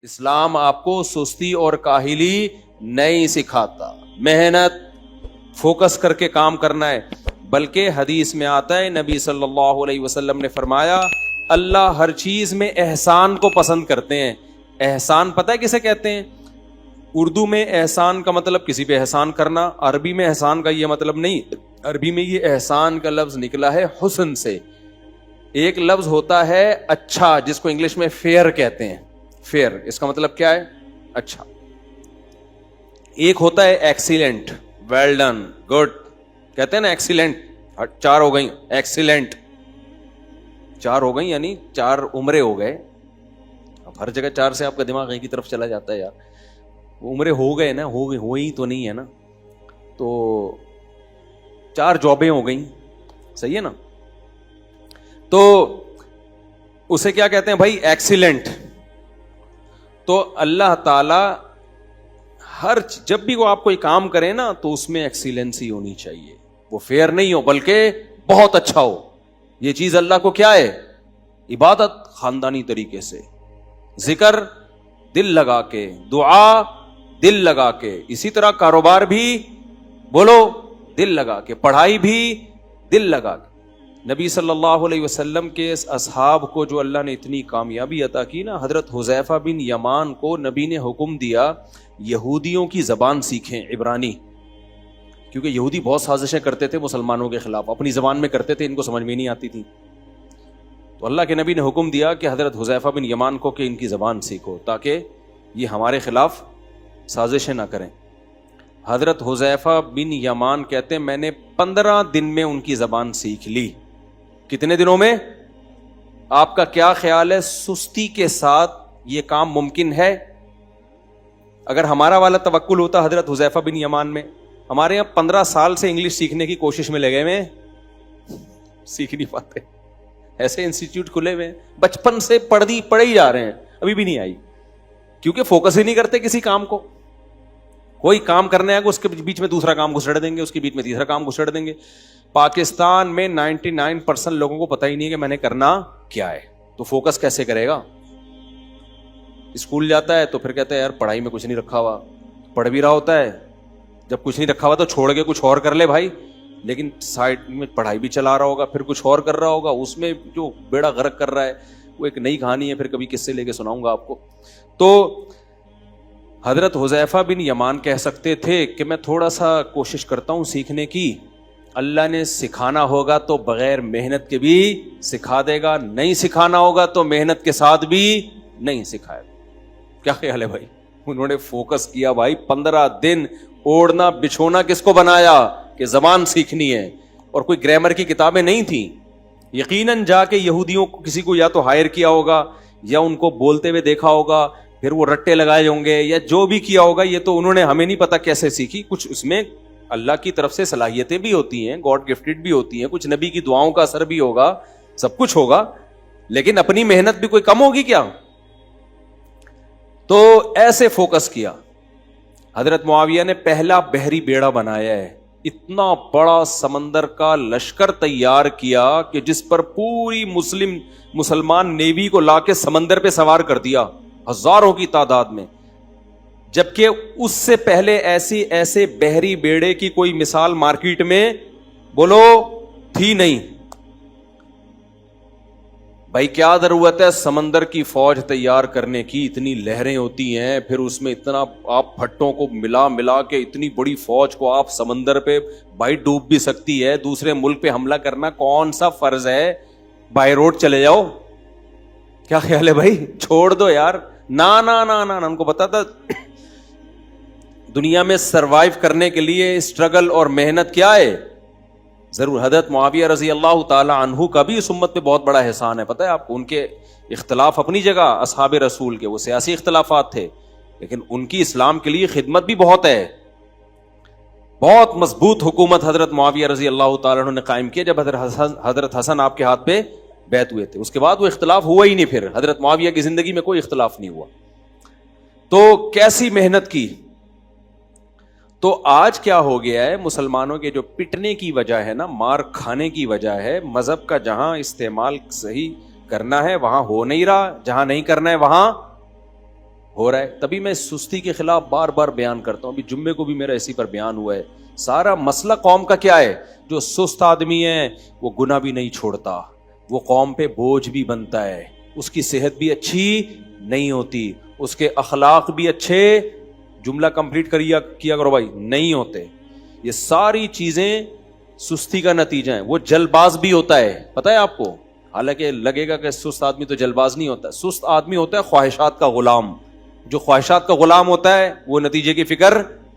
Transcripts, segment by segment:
اسلام آپ کو سستی اور کاہلی نہیں سکھاتا، محنت فوکس کر کے کام کرنا ہے، بلکہ حدیث میں آتا ہے نبی صلی اللہ علیہ وسلم نے فرمایا اللہ ہر چیز میں احسان کو پسند کرتے ہیں۔ احسان پتہ ہے کسے کہتے ہیں؟ اردو میں احسان کا مطلب کسی پہ احسان کرنا، عربی میں احسان کا یہ مطلب نہیں، عربی میں یہ احسان کا لفظ نکلا ہے حسن سے۔ ایک لفظ ہوتا ہے اچھا، جس کو انگلش میں فیئر کہتے ہیں، فیئر اس کا مطلب کیا ہے؟ اچھا۔ ایک ہوتا ہے ایکسیلنٹ، ویل ڈن، گڈ کہتے ہیں نا، ایکسیلنٹ، چار ہو گئی، ایکسیلنٹ چار ہو گئی یعنی چار عمرے ہو گئے۔ اب ہر جگہ چار سے آپ کا دماغ ایک ہی طرف چلا جاتا ہے یار، وہ عمرے ہو گئے نا، ہوئی تو نہیں ہے نا، تو چار جابیں ہو گئیں، صحیح ہے نا؟ تو اسے کیا کہتے ہیں بھائی؟ ایکسیلنٹ۔ تو اللہ تعالی جب بھی وہ آپ کوئی کام کرے نا تو اس میں ایکسیلنسی ہونی چاہیے، وہ فیئر نہیں ہو بلکہ بہت اچھا ہو۔ یہ چیز اللہ کو کیا ہے؟ عبادت خاندانی طریقے سے، ذکر دل لگا کے، دعا دل لگا کے، اسی طرح کاروبار بھی بولو دل لگا کے، پڑھائی بھی دل لگا کے۔ نبی صلی اللہ علیہ وسلم کے اصحاب کو جو اللہ نے اتنی کامیابی عطا کی نا، حضرت حذیفہ بن یمان کو نبی نے حکم دیا یہودیوں کی زبان سیکھیں، عبرانی، کیونکہ یہودی بہت سازشیں کرتے تھے مسلمانوں کے خلاف، اپنی زبان میں کرتے تھے، ان کو سمجھ میں نہیں آتی تھی۔ تو اللہ کے نبی نے حکم دیا کہ حضرت حذیفہ بن یمان کو کہ ان کی زبان سیکھو تاکہ یہ ہمارے خلاف سازشیں نہ کریں۔ حضرت حذیفہ بن یمان کہتے ہیں میں نے 15 دن میں ان کی زبان سیکھ لی۔ کتنے دنوں میں؟ آپ کا کیا خیال ہے سستی کے ساتھ یہ کام ممکن ہے؟ اگر ہمارا والا توکل ہوتا حضرت حذیفہ بن یمان میں، ہمارے یہاں 15 سال سے انگلش سیکھنے کی کوشش میں لگے ہوئے، سیکھ نہیں پاتے، ایسے انسٹیٹیوٹ کھلے ہوئے، بچپن سے پڑھے ہی جا رہے ہیں، ابھی بھی نہیں آئی، کیونکہ فوکس ہی نہیں کرتے کسی کام کو۔ کوئی کام کرنے آئے گا اس کے بیچ میں دوسرا کام گھسڑ دیں گے، اس کے بیچ میں تیسرا کام گھسڑ دیں گے۔ پاکستان میں 99% لوگوں کو پتہ ہی نہیں ہے کہ میں نے کرنا کیا ہے، تو فوکس کیسے کرے گا؟ اسکول جاتا ہے تو پھر کہتا ہے یار پڑھائی میں کچھ نہیں رکھا ہوا، پڑھ بھی رہا ہوتا ہے، جب کچھ نہیں رکھا ہوا تو چھوڑ کے کچھ اور کر لے بھائی، لیکن سائڈ میں پڑھائی بھی چلا رہا ہوگا، پھر کچھ اور کر رہا ہوگا، اس میں جو بیڑا غرق کر رہا ہے وہ ایک نئی کہانی ہے، پھر کبھی قصے لے کے سناؤں گا آپ کو۔ تو حضرت حذیفہ بن یمان کہہ سکتے تھے کہ میں تھوڑا سا کوشش کرتا ہوں سیکھنے کی، اللہ نے سکھانا ہوگا تو بغیر محنت کے بھی سکھا دے گا، نہیں سکھانا ہوگا تو محنت کے ساتھ بھی نہیں سکھائے گا۔ کیا خیال ہے بھائی؟ انہوں نے فوکس کیا بھائی، 15 دن اوڑھنا بچھونا کس کو بنایا کہ زبان سیکھنی ہے، اور کوئی گرامر کی کتابیں نہیں تھیں۔ یقیناً جا کے یہودیوں کو کسی کو یا تو ہائر کیا ہوگا یا ان کو بولتے ہوئے دیکھا ہوگا، پھر وہ رٹے لگائے ہوں گے یا جو بھی کیا ہوگا، یہ تو انہوں نے ہمیں نہیں پتا کیسے سیکھی، کچھ اس میں اللہ کی طرف سے صلاحیتیں بھی ہوتی ہیں، گاڈ گفٹڈ بھی ہوتی ہیں، کچھ نبی کی دعاؤں کا اثر بھی ہوگا، سب کچھ ہوگا، لیکن اپنی محنت بھی کوئی کم ہوگی کیا؟ تو ایسے فوکس کیا۔ حضرت معاویہ نے پہلا بحری بیڑا بنایا ہے، اتنا بڑا سمندر کا لشکر تیار کیا کہ جس پر پوری مسلمان نیوی کو لا کے سمندر پہ سوار کر دیا، ہزاروں کی تعداد میں، جبکہ اس سے پہلے ایسے بحری بیڑے کی کوئی مثال مارکیٹ میں بولو تھی نہیں۔ بھائی کیا ضرورت ہے سمندر کی فوج تیار کرنے کی، اتنی لہریں ہوتی ہیں، پھر اس میں اتنا آپ پھٹوں کو ملا کے اتنی بڑی فوج کو آپ سمندر پہ بھائی ڈوب بھی سکتی ہے، دوسرے ملک پہ حملہ کرنا کون سا فرض ہے؟ بائی روڈ چلے جاؤ۔ کیا خیال ہے بھائی؟ چھوڑ دو یار، نا نا نا نا، ان کو پتا تھا دنیا میں سروائیو کرنے کے لیے اسٹرگل اور محنت کیا ہے ضرور۔ حضرت معاویہ رضی اللہ تعالی عنہ کا بھی اس امت پہ بہت بڑا احسان ہے، پتہ ہے آپ کو، ان کے اختلاف اپنی جگہ اصحاب رسول کے وہ سیاسی اختلافات تھے، لیکن ان کی اسلام کے لیے خدمت بھی بہت ہے۔ بہت مضبوط حکومت حضرت معاویہ رضی اللہ تعالیٰ عنہ نے قائم کیا جب حضرت حسن آپ کے ہاتھ پہ بیعت ہوئے تھے، اس کے بعد وہ اختلاف ہوا ہی نہیں، پھر حضرت معاویہ کی زندگی میں کوئی اختلاف نہیں ہوا۔ تو کیسی محنت کی۔ تو آج کیا ہو گیا ہے، مسلمانوں کے جو پٹنے کی وجہ ہے نا، مار کھانے کی وجہ ہے، مذہب کا جہاں استعمال صحیح کرنا ہے وہاں ہو نہیں رہا، جہاں نہیں کرنا ہے وہاں ہو رہا ہے. تبھی میں سستی کے خلاف بار بار بیان کرتا ہوں. ابھی جمعے کو بھی میرا اسی پر بیان ہوا ہے. سارا مسئلہ قوم کا کیا ہے؟ جو سست آدمی ہے وہ گناہ بھی نہیں چھوڑتا, وہ قوم پہ بوجھ بھی بنتا ہے, اس کی صحت بھی اچھی نہیں ہوتی, اس کے اخلاق بھی اچھے, جملہ کمپلیٹ کیا کرو بھائی, نہیں ہوتے. یہ ساری چیزیں سستی کا نتیجہ ہیں. وہ جلد باز بھی ہوتا ہے, پتہ ہے آپ کو, حالانکہ لگے گا کہ سست آدمی تو جلد باز نہیں ہوتا. سست آدمی ہوتا ہے خواہشات کا غلام. جو خواہشات کا غلام ہوتا ہے وہ نتیجے کی فکر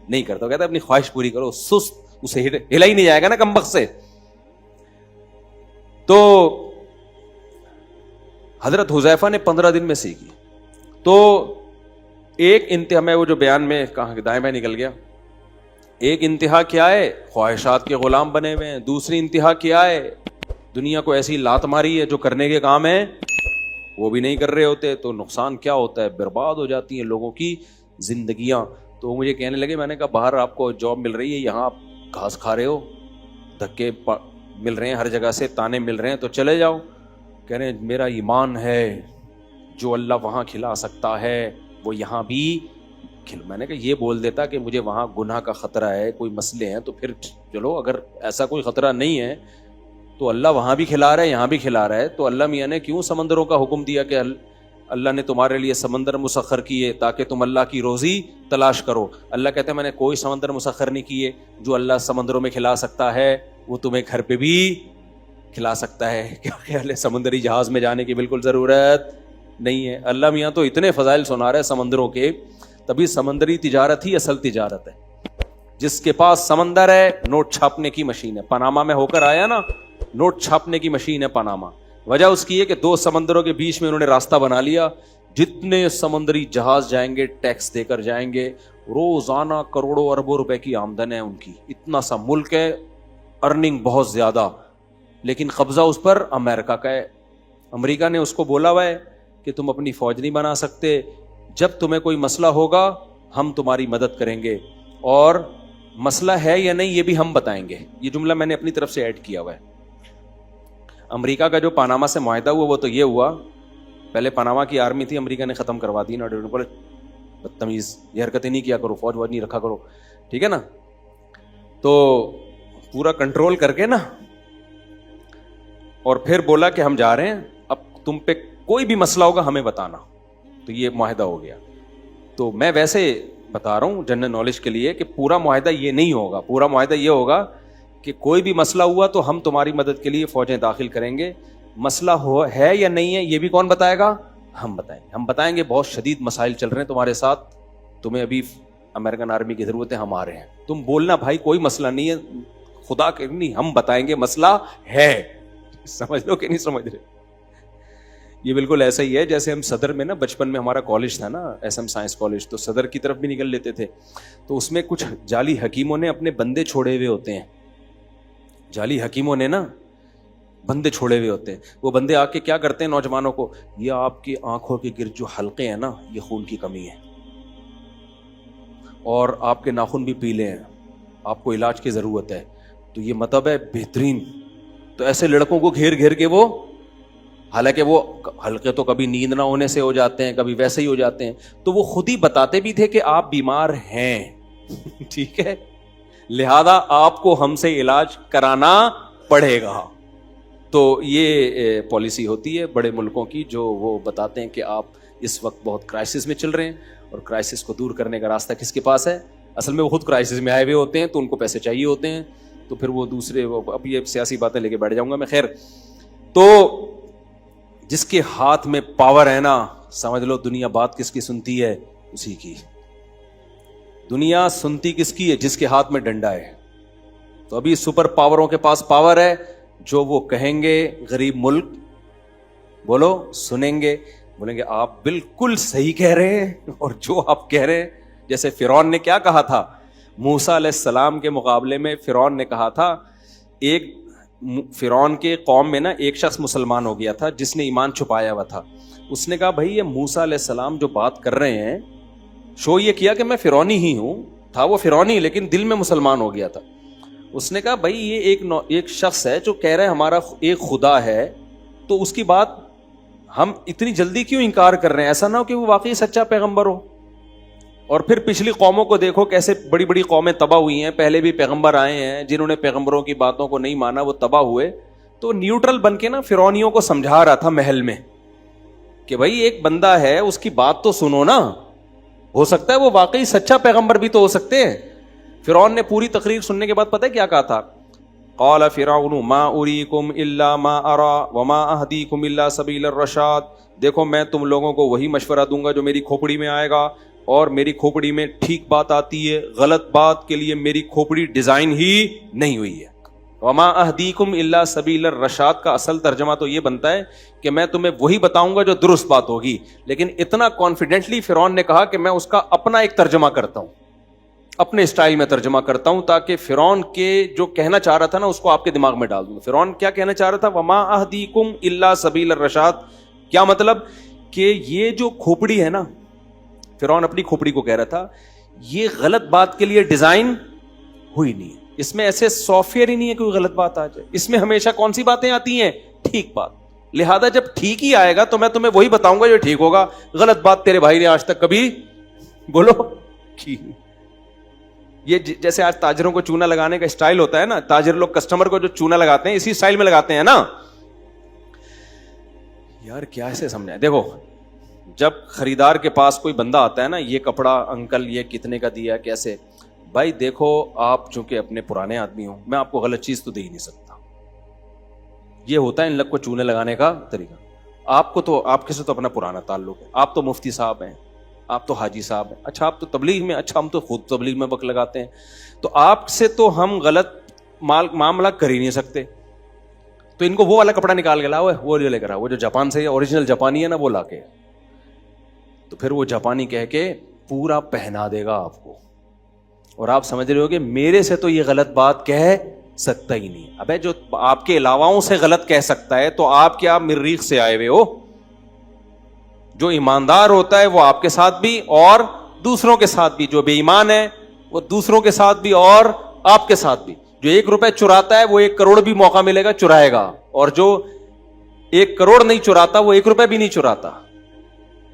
نہیں کرتا, کہتا ہے اپنی خواہش پوری کرو. سست اسے ہلا ہی نہیں جائے گا نا کمبخت سے. تو حضرت حذیفہ نے 15 دن میں سیکھی. تو ایک انتہا میں, وہ جو بیان میں کہاں دائیں بائیں نکل گیا, ایک انتہا کیا ہے, خواہشات کے غلام بنے ہوئے ہیں. دوسری انتہا کیا ہے, دنیا کو ایسی لات ماری ہے جو کرنے کے کام ہے وہ بھی نہیں کر رہے ہوتے. تو نقصان کیا ہوتا ہے, برباد ہو جاتی ہیں لوگوں کی زندگیاں. تو مجھے کہنے لگے, میں نے کہا باہر آپ کو جاب مل رہی ہے, یہاں آپ گھاس کھا رہے ہو, دھکے مل رہے ہیں ہر جگہ سے, تانے مل رہے ہیں, تو چلے جاؤ. کہہ رہے ہیں میرا ایمان ہے جو اللہ وہاں کھلا سکتا ہے وہ یہاں بھی کھل. میں نے کہا یہ بول دیتا کہ مجھے وہاں گناہ کا خطرہ ہے, کوئی مسئلے ہیں, تو پھر چلو اگر ایسا کوئی خطرہ نہیں ہے تو اللہ وہاں بھی کھلا رہا ہے یہاں بھی کھلا رہا ہے. تو اللہ میاں نے کیوں سمندروں کا حکم دیا کہ اللہ نے تمہارے لیے سمندر مسخر کیے تاکہ تم اللہ کی روزی تلاش کرو. اللہ کہتے ہیں میں نے کوئی سمندر مسخر نہیں کیے, جو اللہ سمندروں میں کھلا سکتا ہے وہ تمہیں گھر پہ بھی کھلا سکتا ہے. کیا خیال ہے, سمندری جہاز میں جانے کی بالکل ضرورت نہیں ہے. اللہ میاں تو اتنے فضائل سنا رہے ہیں سمندروں کے, تبھی سمندری تجارت ہی اصل تجارت ہے. جس کے پاس سمندر ہے نوٹ چھاپنے کی مشین ہے. پاناما میں ہو کر آیا نا, نوٹ چھاپنے کی مشین ہے پاناما. وجہ اس کی ہے کہ 2 سمندروں کے بیچ میں انہوں نے راستہ بنا لیا. جتنے سمندری جہاز جائیں گے ٹیکس دے کر جائیں گے, روزانہ کروڑوں اربوں روپے کی آمدن ہے ان کی. اتنا سا ملک ہے, ارننگ بہت زیادہ, لیکن قبضہ اس پر امریکہ کا ہے. امریکہ نے اس کو بولا ہوا ہے کہ تم اپنی فوج نہیں بنا سکتے, جب تمہیں کوئی مسئلہ ہوگا ہم تمہاری مدد کریں گے, اور مسئلہ ہے یا نہیں یہ بھی ہم بتائیں گے. یہ جملہ میں نے اپنی طرف سے ایڈ کیا ہوا ہے. امریکہ کا جو پاناما سے معاہدہ ہوا وہ تو یہ ہوا, پہلے پاناما کی آرمی تھی, امریکہ نے ختم کروا دی نا. بولے بدتمیز, یہ حرکتیں نہیں کیا کرو, فوج نہیں رکھا کرو, ٹھیک ہے نا. تو پورا کنٹرول کر کے نا, اور پھر بولا کہ ہم جا رہے ہیں, اب تم پہ کوئی بھی مسئلہ ہوگا ہمیں بتانا. تو یہ معاہدہ ہو گیا. تو میں ویسے بتا رہا ہوں جنرل نالج کے لیے کہ پورا معاہدہ یہ نہیں ہوگا. پورا معاہدہ یہ ہوگا کہ کوئی بھی مسئلہ ہوا تو ہم تمہاری مدد کے لیے فوجیں داخل کریں گے. مسئلہ ہے یا نہیں ہے یہ بھی کون بتائے گا, ہم بتائیں گے. ہم بتائیں گے بہت شدید مسائل چل رہے ہیں تمہارے ساتھ, تمہیں ابھی امریکن آرمی کی ضرورت ہے, ہم آ رہے ہیں. تم بولنا بھائی کوئی مسئلہ نہیں ہے, خدا کے نہیں, ہم بتائیں گے مسئلہ ہے. سمجھ لو کہ نہیں سمجھ رہے. یہ بالکل ایسا ہی ہے جیسے ہم صدر میں نا, بچپن میں ہمارا کالج تھا نا ایس ایم سائنس کالج, تو صدر کی طرف بھی نکل لیتے تھے. تو اس میں کچھ جعلی حکیموں نے اپنے بندے چھوڑے ہوئے ہوتے ہیں. جعلی حکیموں نے نا بندے چھوڑے ہوئے ہوتے ہیں. وہ بندے آ کے کیا کرتے ہیں نوجوانوں کو, یہ آپ کی آنکھوں کے گرد جو حلقے ہیں نا یہ خون کی کمی ہے, اور آپ کے ناخن بھی پیلے ہیں, آپ کو علاج کی ضرورت ہے, تو یہ مطلب ہے بہترین. تو ایسے لڑکوں کو گھیر گھیر کے وہ, حالانکہ وہ حلقے تو کبھی نیند نہ ہونے سے ہو جاتے ہیں, کبھی ویسے ہی ہو جاتے ہیں, تو وہ خود ہی بتاتے بھی تھے کہ آپ بیمار ہیں, ٹھیک ہے, لہذا آپ کو ہم سے علاج کرانا پڑے گا. تو یہ پالیسی ہوتی ہے بڑے ملکوں کی, جو وہ بتاتے ہیں کہ آپ اس وقت بہت کرائسس میں چل رہے ہیں, اور کرائسس کو دور کرنے کا راستہ کس کے پاس ہے. اصل میں وہ خود کرائسس میں آئے ہوئے ہوتے ہیں, تو ان کو پیسے چاہیے ہوتے ہیں, تو پھر وہ دوسرے, اب یہ سیاسی باتیں لے کے بیٹھ جاؤں گا میں. خیر, تو جس کے ہاتھ میں پاور ہے نا, سمجھ لو دنیا بات کس کی سنتی ہے, اسی کی. دنیا سنتی کس کی ہے, جس کے ہاتھ میں ڈنڈا ہے. تو ابھی سپر پاوروں کے پاس پاور ہے, جو وہ کہیں گے غریب ملک بولو سنیں گے, بولیں گے آپ بالکل صحیح کہہ رہے ہیں, اور جو آپ کہہ رہے ہیں, جیسے فرعون نے کیا کہا تھا موسیٰ علیہ السلام کے مقابلے میں, فرعون نے کہا تھا, ایک فرعون کے قوم میں نا ایک شخص مسلمان ہو گیا تھا جس نے ایمان چھپایا ہوا تھا. اس نے کہا بھائی یہ موسیٰ علیہ السلام جو بات کر رہے ہیں, شو یہ کیا کہ میں فرعونی ہی ہوں, تھا وہ فرعونی لیکن دل میں مسلمان ہو گیا تھا. اس نے کہا بھائی یہ ایک شخص ہے جو کہہ رہا ہے ہمارا ایک خدا ہے, تو اس کی بات ہم اتنی جلدی کیوں انکار کر رہے ہیں, ایسا نہ ہو کہ وہ واقعی سچا پیغمبر ہو. اور پھر پچھلی قوموں کو دیکھو کیسے بڑی بڑی قومیں تباہ ہوئی ہیں. پہلے بھی پیغمبر آئے ہیں, جنہوں نے پیغمبروں کی باتوں کو نہیں مانا وہ تباہ ہوئے. تو نیوٹرل بن کے نا فرعونیوں کو سمجھا رہا تھا محل میں کہ بھائی ایک بندہ ہے, اس کی بات تو سنو نا, ہو سکتا ہے وہ واقعی سچا پیغمبر بھی تو ہو سکتے ہیں. فرعون نے پوری تقریر سننے کے بعد پتہ ہے کیا کہا تھا؟ قال فرعون ما اریکم الا ما ارى وما اهدیکم الا سبیل الرشاد. دیکھو میں تم لوگوں کو وہی مشورہ دوں گا جو میری کھوپڑی میں آئے گا, اور میری کھوپڑی میں ٹھیک بات آتی ہے, غلط بات کے لیے میری کھوپڑی ڈیزائن ہی نہیں ہوئی ہے. وما اهدیکم الا سبیل الرشاد کا اصل ترجمہ تو یہ بنتا ہے کہ میں تمہیں وہی بتاؤں گا جو درست بات ہوگی. لیکن اتنا کانفیڈنٹلی فرعون نے کہا کہ میں اس کا اپنا ایک ترجمہ کرتا ہوں, اپنے اسٹائل میں ترجمہ کرتا ہوں, تاکہ فرعون کے جو کہنا چاہ رہا تھا نا اس کو آپ کے دماغ میں ڈال دوں. فرعون کیا کہنا چاہ رہا تھا؟ وما اهدیکم الا سبیل الرشاد. کیا مطلب؟ کہ یہ جو کھوپڑی ہے نا, فرعون اپنی کھوپڑی کو کہہ رہا تھا, یہ غلط بات کے لیے ڈیزائن ہوئی نہیں ہے. اس میں ایسے سافٹ ویئر ہی نہیں ہے کوئی غلط بات آ جائے. اس میں ہمیشہ کون سی باتیں آتی ہیں؟ ٹھیک بات. لہذا جب ٹھیک ہی آئے گا تو میں تمہیں وہی بتاؤں گا جو ٹھیک ہوگا. غلط بات تیرے بھائی نے آج تک کبھی بولو کی. یہ جیسے آج تاجروں کو چونا لگانے کا اسٹائل ہوتا ہے نا, تاجر لوگ کسٹمر کو جو چونا لگاتے ہیں اسی اسٹائل میں لگاتے ہیں نا. یار کیا ایسے سمجھائیں؟ دیکھو جب خریدار کے پاس کوئی بندہ آتا ہے نا, یہ کپڑا انکل یہ کتنے کا دیا کیسے, بھائی دیکھو آپ چونکہ اپنے پرانے آدمی ہو, میں آپ کو غلط چیز تو دے ہی نہیں سکتا. یہ ہوتا ہے ان لوگ کو چونے لگانے کا طریقہ. آپ کو تو آپ کے سے تو اپنا پرانا تعلق ہے, آپ تو مفتی صاحب ہیں, آپ تو حاجی صاحب ہیں, اچھا آپ تو تبلیغ میں, اچھا ہم تو خود تبلیغ میں وقت لگاتے ہیں, تو آپ سے تو ہم غلط معاملہ کر ہی نہیں سکتے. تو ان کو وہ والا کپڑا نکال کے لاؤ, وہ لے کر آؤ, وہ جو جاپان سے اوریجنل جاپانی ہے نا وہ لا کے, تو پھر وہ جاپانی کہہ کے پورا پہنا دے گا آپ کو, اور آپ سمجھ رہے ہو کہ میرے سے تو یہ غلط بات کہہ سکتا ہی نہیں. ابے جو آپ کے علاواؤں سے غلط کہہ سکتا ہے تو آپ کیا مریخ سے آئے ہوئے ہو؟ جو ایماندار ہوتا ہے وہ آپ کے ساتھ بھی اور دوسروں کے ساتھ بھی, جو بے ایمان ہے وہ دوسروں کے ساتھ بھی اور آپ کے ساتھ بھی. جو 1 روپے چراتا ہے وہ 1 کروڑ بھی موقع ملے گا چرائے گا, اور جو 1 کروڑ نہیں چراتا وہ 1 روپے بھی نہیں چراتا.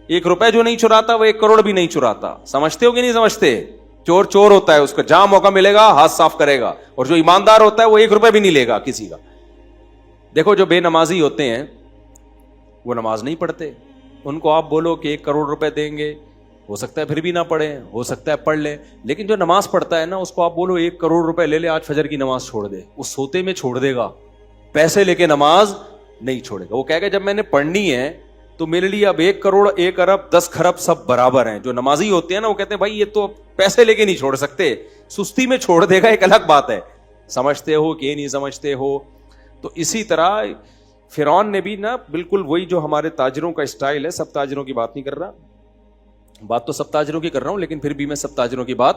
1 روپے جو نہیں چراتا وہ 1 کروڑ بھی نہیں چراتا. سمجھتے ہو کہ نہیں سمجھتے؟ چور چور ہوتا ہے, اس کو جہاں موقع ملے گا ہاتھ صاف کرے گا, اور جو ایماندار ہوتا ہے وہ 1 روپے بھی نہیں لے گا کسی کا. دیکھو جو بے نمازی ہوتے ہیں وہ نماز نہیں پڑھتے, ان کو آپ بولو کہ 1 کروڑ روپے دیں گے, ہو سکتا ہے پھر بھی نہ پڑھیں, ہو سکتا ہے پڑھ لیں. لیکن جو نماز پڑھتا ہے نا اس کو آپ بولو 1 کروڑ روپے لے لے, آج فجر کی نماز چھوڑ دے, وہ سوتے میں چھوڑ دے گا, پیسے لے کے نماز نہیں چھوڑے گا. وہ کہے گا جب میں نے پڑھنی ہے تو میرے لیے اب 1 کروڑ 1 ارب 10 خرب سب برابر ہیں. جو نمازی ہوتے ہیں نا وہ کہتے ہیں بھائی یہ تو پیسے لے کے نہیں چھوڑ سکتے, سستی میں چھوڑ دے گا, ایک الگ بات ہے. سمجھتے ہو کہ نہیں سمجھتے ہو؟ تو اسی طرح فرعون نے بھی نا بالکل وہی جو ہمارے تاجروں کا اسٹائل ہے, سب تاجروں کی بات نہیں کر رہا, بات تو سب تاجروں کی کر رہا ہوں, لیکن پھر بھی میں سب تاجروں کی بات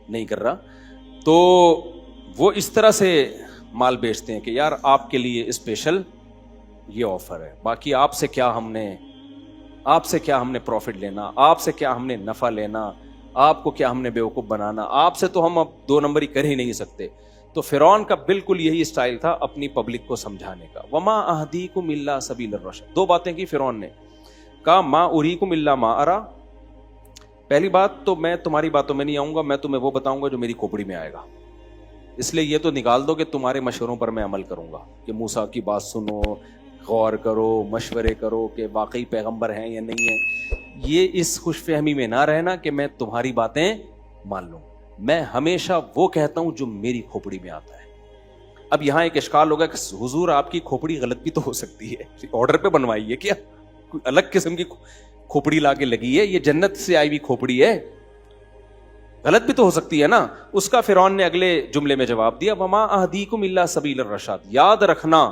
نہیں کر رہا. تو وہ اس طرح سے مال بیچتے ہیں کہ یار آپ کے لیے اسپیشل یہ آفر ہے, باقی آپ سے کیا ہم نے پروفٹ لینا, آپ سے کیا ہم نے نفع لینا, آپ کو کیا ہم نے بیوقوف بنانا, آپ سے تو ہم اب 2 نمبری کر ہی نہیں سکتے. تو فرعون کا بالکل یہی اسٹائل تھا اپنی پبلک کو سمجھانے کا. وما اہدیکم الا سبیل الرشد. 2 باتیں کی فرعون نے, کہا ما اریکم الا ما ارى. پہلی بات تو میں تمہاری باتوں میں نہیں آؤں گا, میں تمہیں وہ بتاؤں گا جو میری کھوپڑی میں آئے گا, اس لیے یہ تو نکال دو کہ تمہارے مشوروں پر میں عمل کروں گا, کہ موسیٰ کی بات سنو, غور کرو, مشورے کرو کہ واقعی پیغمبر ہیں یا نہیں ہیں. یہ اس خوش فہمی میں نہ رہنا کہ میں تمہاری باتیں مان لوں, میں ہمیشہ وہ کہتا ہوں جو میری کھوپڑی میں آتا ہے. اب یہاں ایک اشکال ہوگا کہ حضور آپ کی کھوپڑی غلط بھی تو ہو سکتی ہے, آرڈر پہ بنوائی ہے کیا, کوئی الگ قسم کی کھوپڑی لا کے لگی ہے, یہ جنت سے آئی ہوئی کھوپڑی ہے, غلط بھی تو ہو سکتی ہے نا. اس کا فرعون نے اگلے جملے میں جواب دیا, وما اہدیکم الا سبیل الرشاد. یاد رکھنا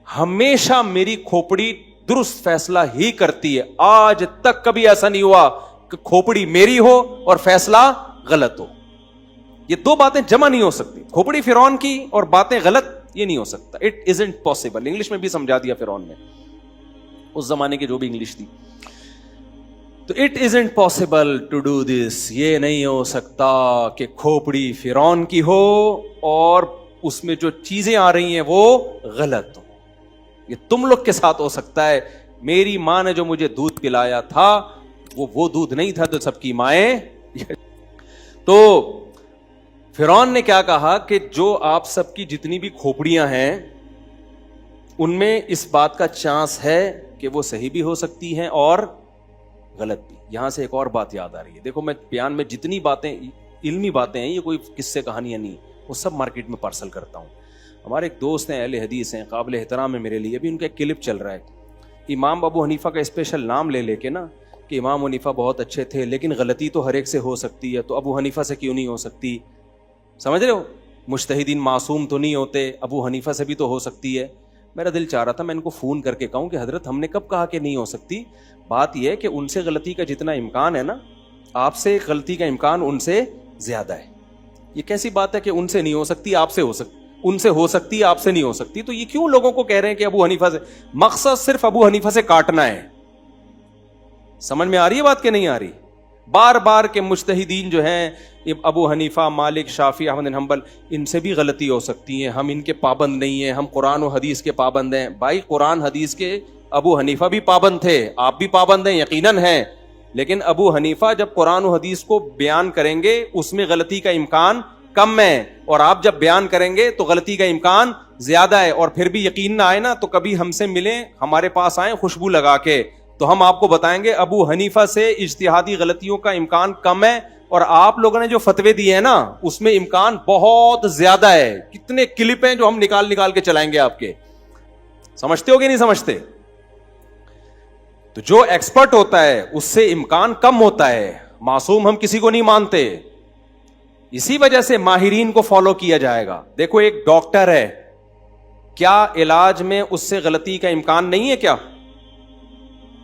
ہمیشہ میری کھوپڑی درست فیصلہ ہی کرتی ہے, آج تک کبھی ایسا نہیں ہوا کہ کھوپڑی میری ہو اور فیصلہ غلط ہو. یہ 2 باتیں جمع نہیں ہو سکتی, کھوپڑی فرعون کی اور باتیں غلط, یہ نہیں ہو سکتا. It isn't possible. انگلش میں بھی سمجھا دیا فرعون نے, اس زمانے کی جو بھی انگلش تھی. تو it isn't possible to do this. یہ نہیں ہو سکتا کہ کھوپڑی فرعون کی ہو اور اس میں جو چیزیں آ رہی ہیں وہ غلط ہو. یہ تم لوگ کے ساتھ ہو سکتا ہے. میری ماں نے جو مجھے دودھ پلایا تھا وہ دودھ نہیں تھا تو سب کی مائیں تو فرعون نے کیا کہا کہ جو آپ سب کی جتنی بھی کھوپڑیاں ہیں ان میں اس بات کا چانس ہے کہ وہ صحیح بھی ہو سکتی ہیں اور غلط بھی. یہاں سے ایک اور بات یاد آ رہی ہے. دیکھو میں بیان میں جتنی باتیں علمی باتیں ہیں، یہ کوئی قصے کہانیاں نہیں، وہ سب مارکیٹ میں پارسل کرتا ہوں. ہمارے ایک دوست ہیں، اہل حدیث ہیں، قابل احترام ہے میرے لیے. ابھی ان کا ایک کلپ چل رہا ہے، امام ابو حنیفہ کا اسپیشل نام لے لے کے نا کہ امام حنیفہ بہت اچھے تھے لیکن غلطی تو ہر ایک سے ہو سکتی ہے، تو ابو حنیفہ سے کیوں نہیں ہو سکتی؟ سمجھ رہے ہو؟ مجتہدین معصوم تو نہیں ہوتے، ابو حنیفہ سے بھی تو ہو سکتی ہے. میرا دل چاہ رہا تھا میں ان کو فون کر کے کہوں کہ حضرت ہم نے کب کہا کہ نہیں ہو سکتی؟ بات یہ ہے کہ ان سے غلطی کا جتنا امکان ہے نا، آپ سے غلطی کا امکان ان سے زیادہ ہے. یہ کیسی بات ہے کہ ان سے نہیں ہو سکتی آپ سے ہو سکتی، ان سے ہو سکتی ہے آپ سے نہیں ہو سکتی؟ تو یہ کیوں لوگوں کو کہہ رہے ہیں کہ ابو حنیفہ سے؟ مقصد صرف ابو حنیفہ سے کاٹنا ہے. سمجھ میں آ رہی ہے بات کہ نہیں آ رہی؟ بار بار کے مجتہدین جو ہیں ابو حنیفہ، مالک، شافعی، احمد بن حنبل، ان سے بھی غلطی ہو سکتی ہے، ہم ان کے پابند نہیں ہیں، ہم قرآن و حدیث کے پابند ہیں. بھائی قرآن حدیث کے ابو حنیفہ بھی پابند تھے، آپ بھی پابند ہیں، یقیناً ہیں، لیکن ابو حنیفہ جب قرآن و حدیث کو بیان کریں گے اس میں غلطی کا امکان کم ہے، اور آپ جب بیان کریں گے تو غلطی کا امکان زیادہ ہے. اور پھر بھی یقین نہ آئے نا تو کبھی ہم سے ملیں، ہمارے پاس آئیں خوشبو لگا کے، تو ہم آپ کو بتائیں گے ابو حنیفہ سے اجتہادی غلطیوں کا امکان کم ہے، اور آپ لوگوں نے جو فتوے دیے ہیں نا اس میں امکان بہت زیادہ ہے. کتنے کلپ ہیں جو ہم نکال کے چلائیں گے آپ کے. سمجھتے ہو کہ نہیں سمجھتے؟ تو جو ایکسپرٹ ہوتا ہے اس سے امکان کم ہوتا ہے، معصوم ہم کسی کو نہیں مانتے، اسی وجہ سے ماہرین کو فالو کیا جائے گا. دیکھو ایک ڈاکٹر ہے، کیا علاج میں اس سے غلطی کا امکان نہیں ہے کیا؟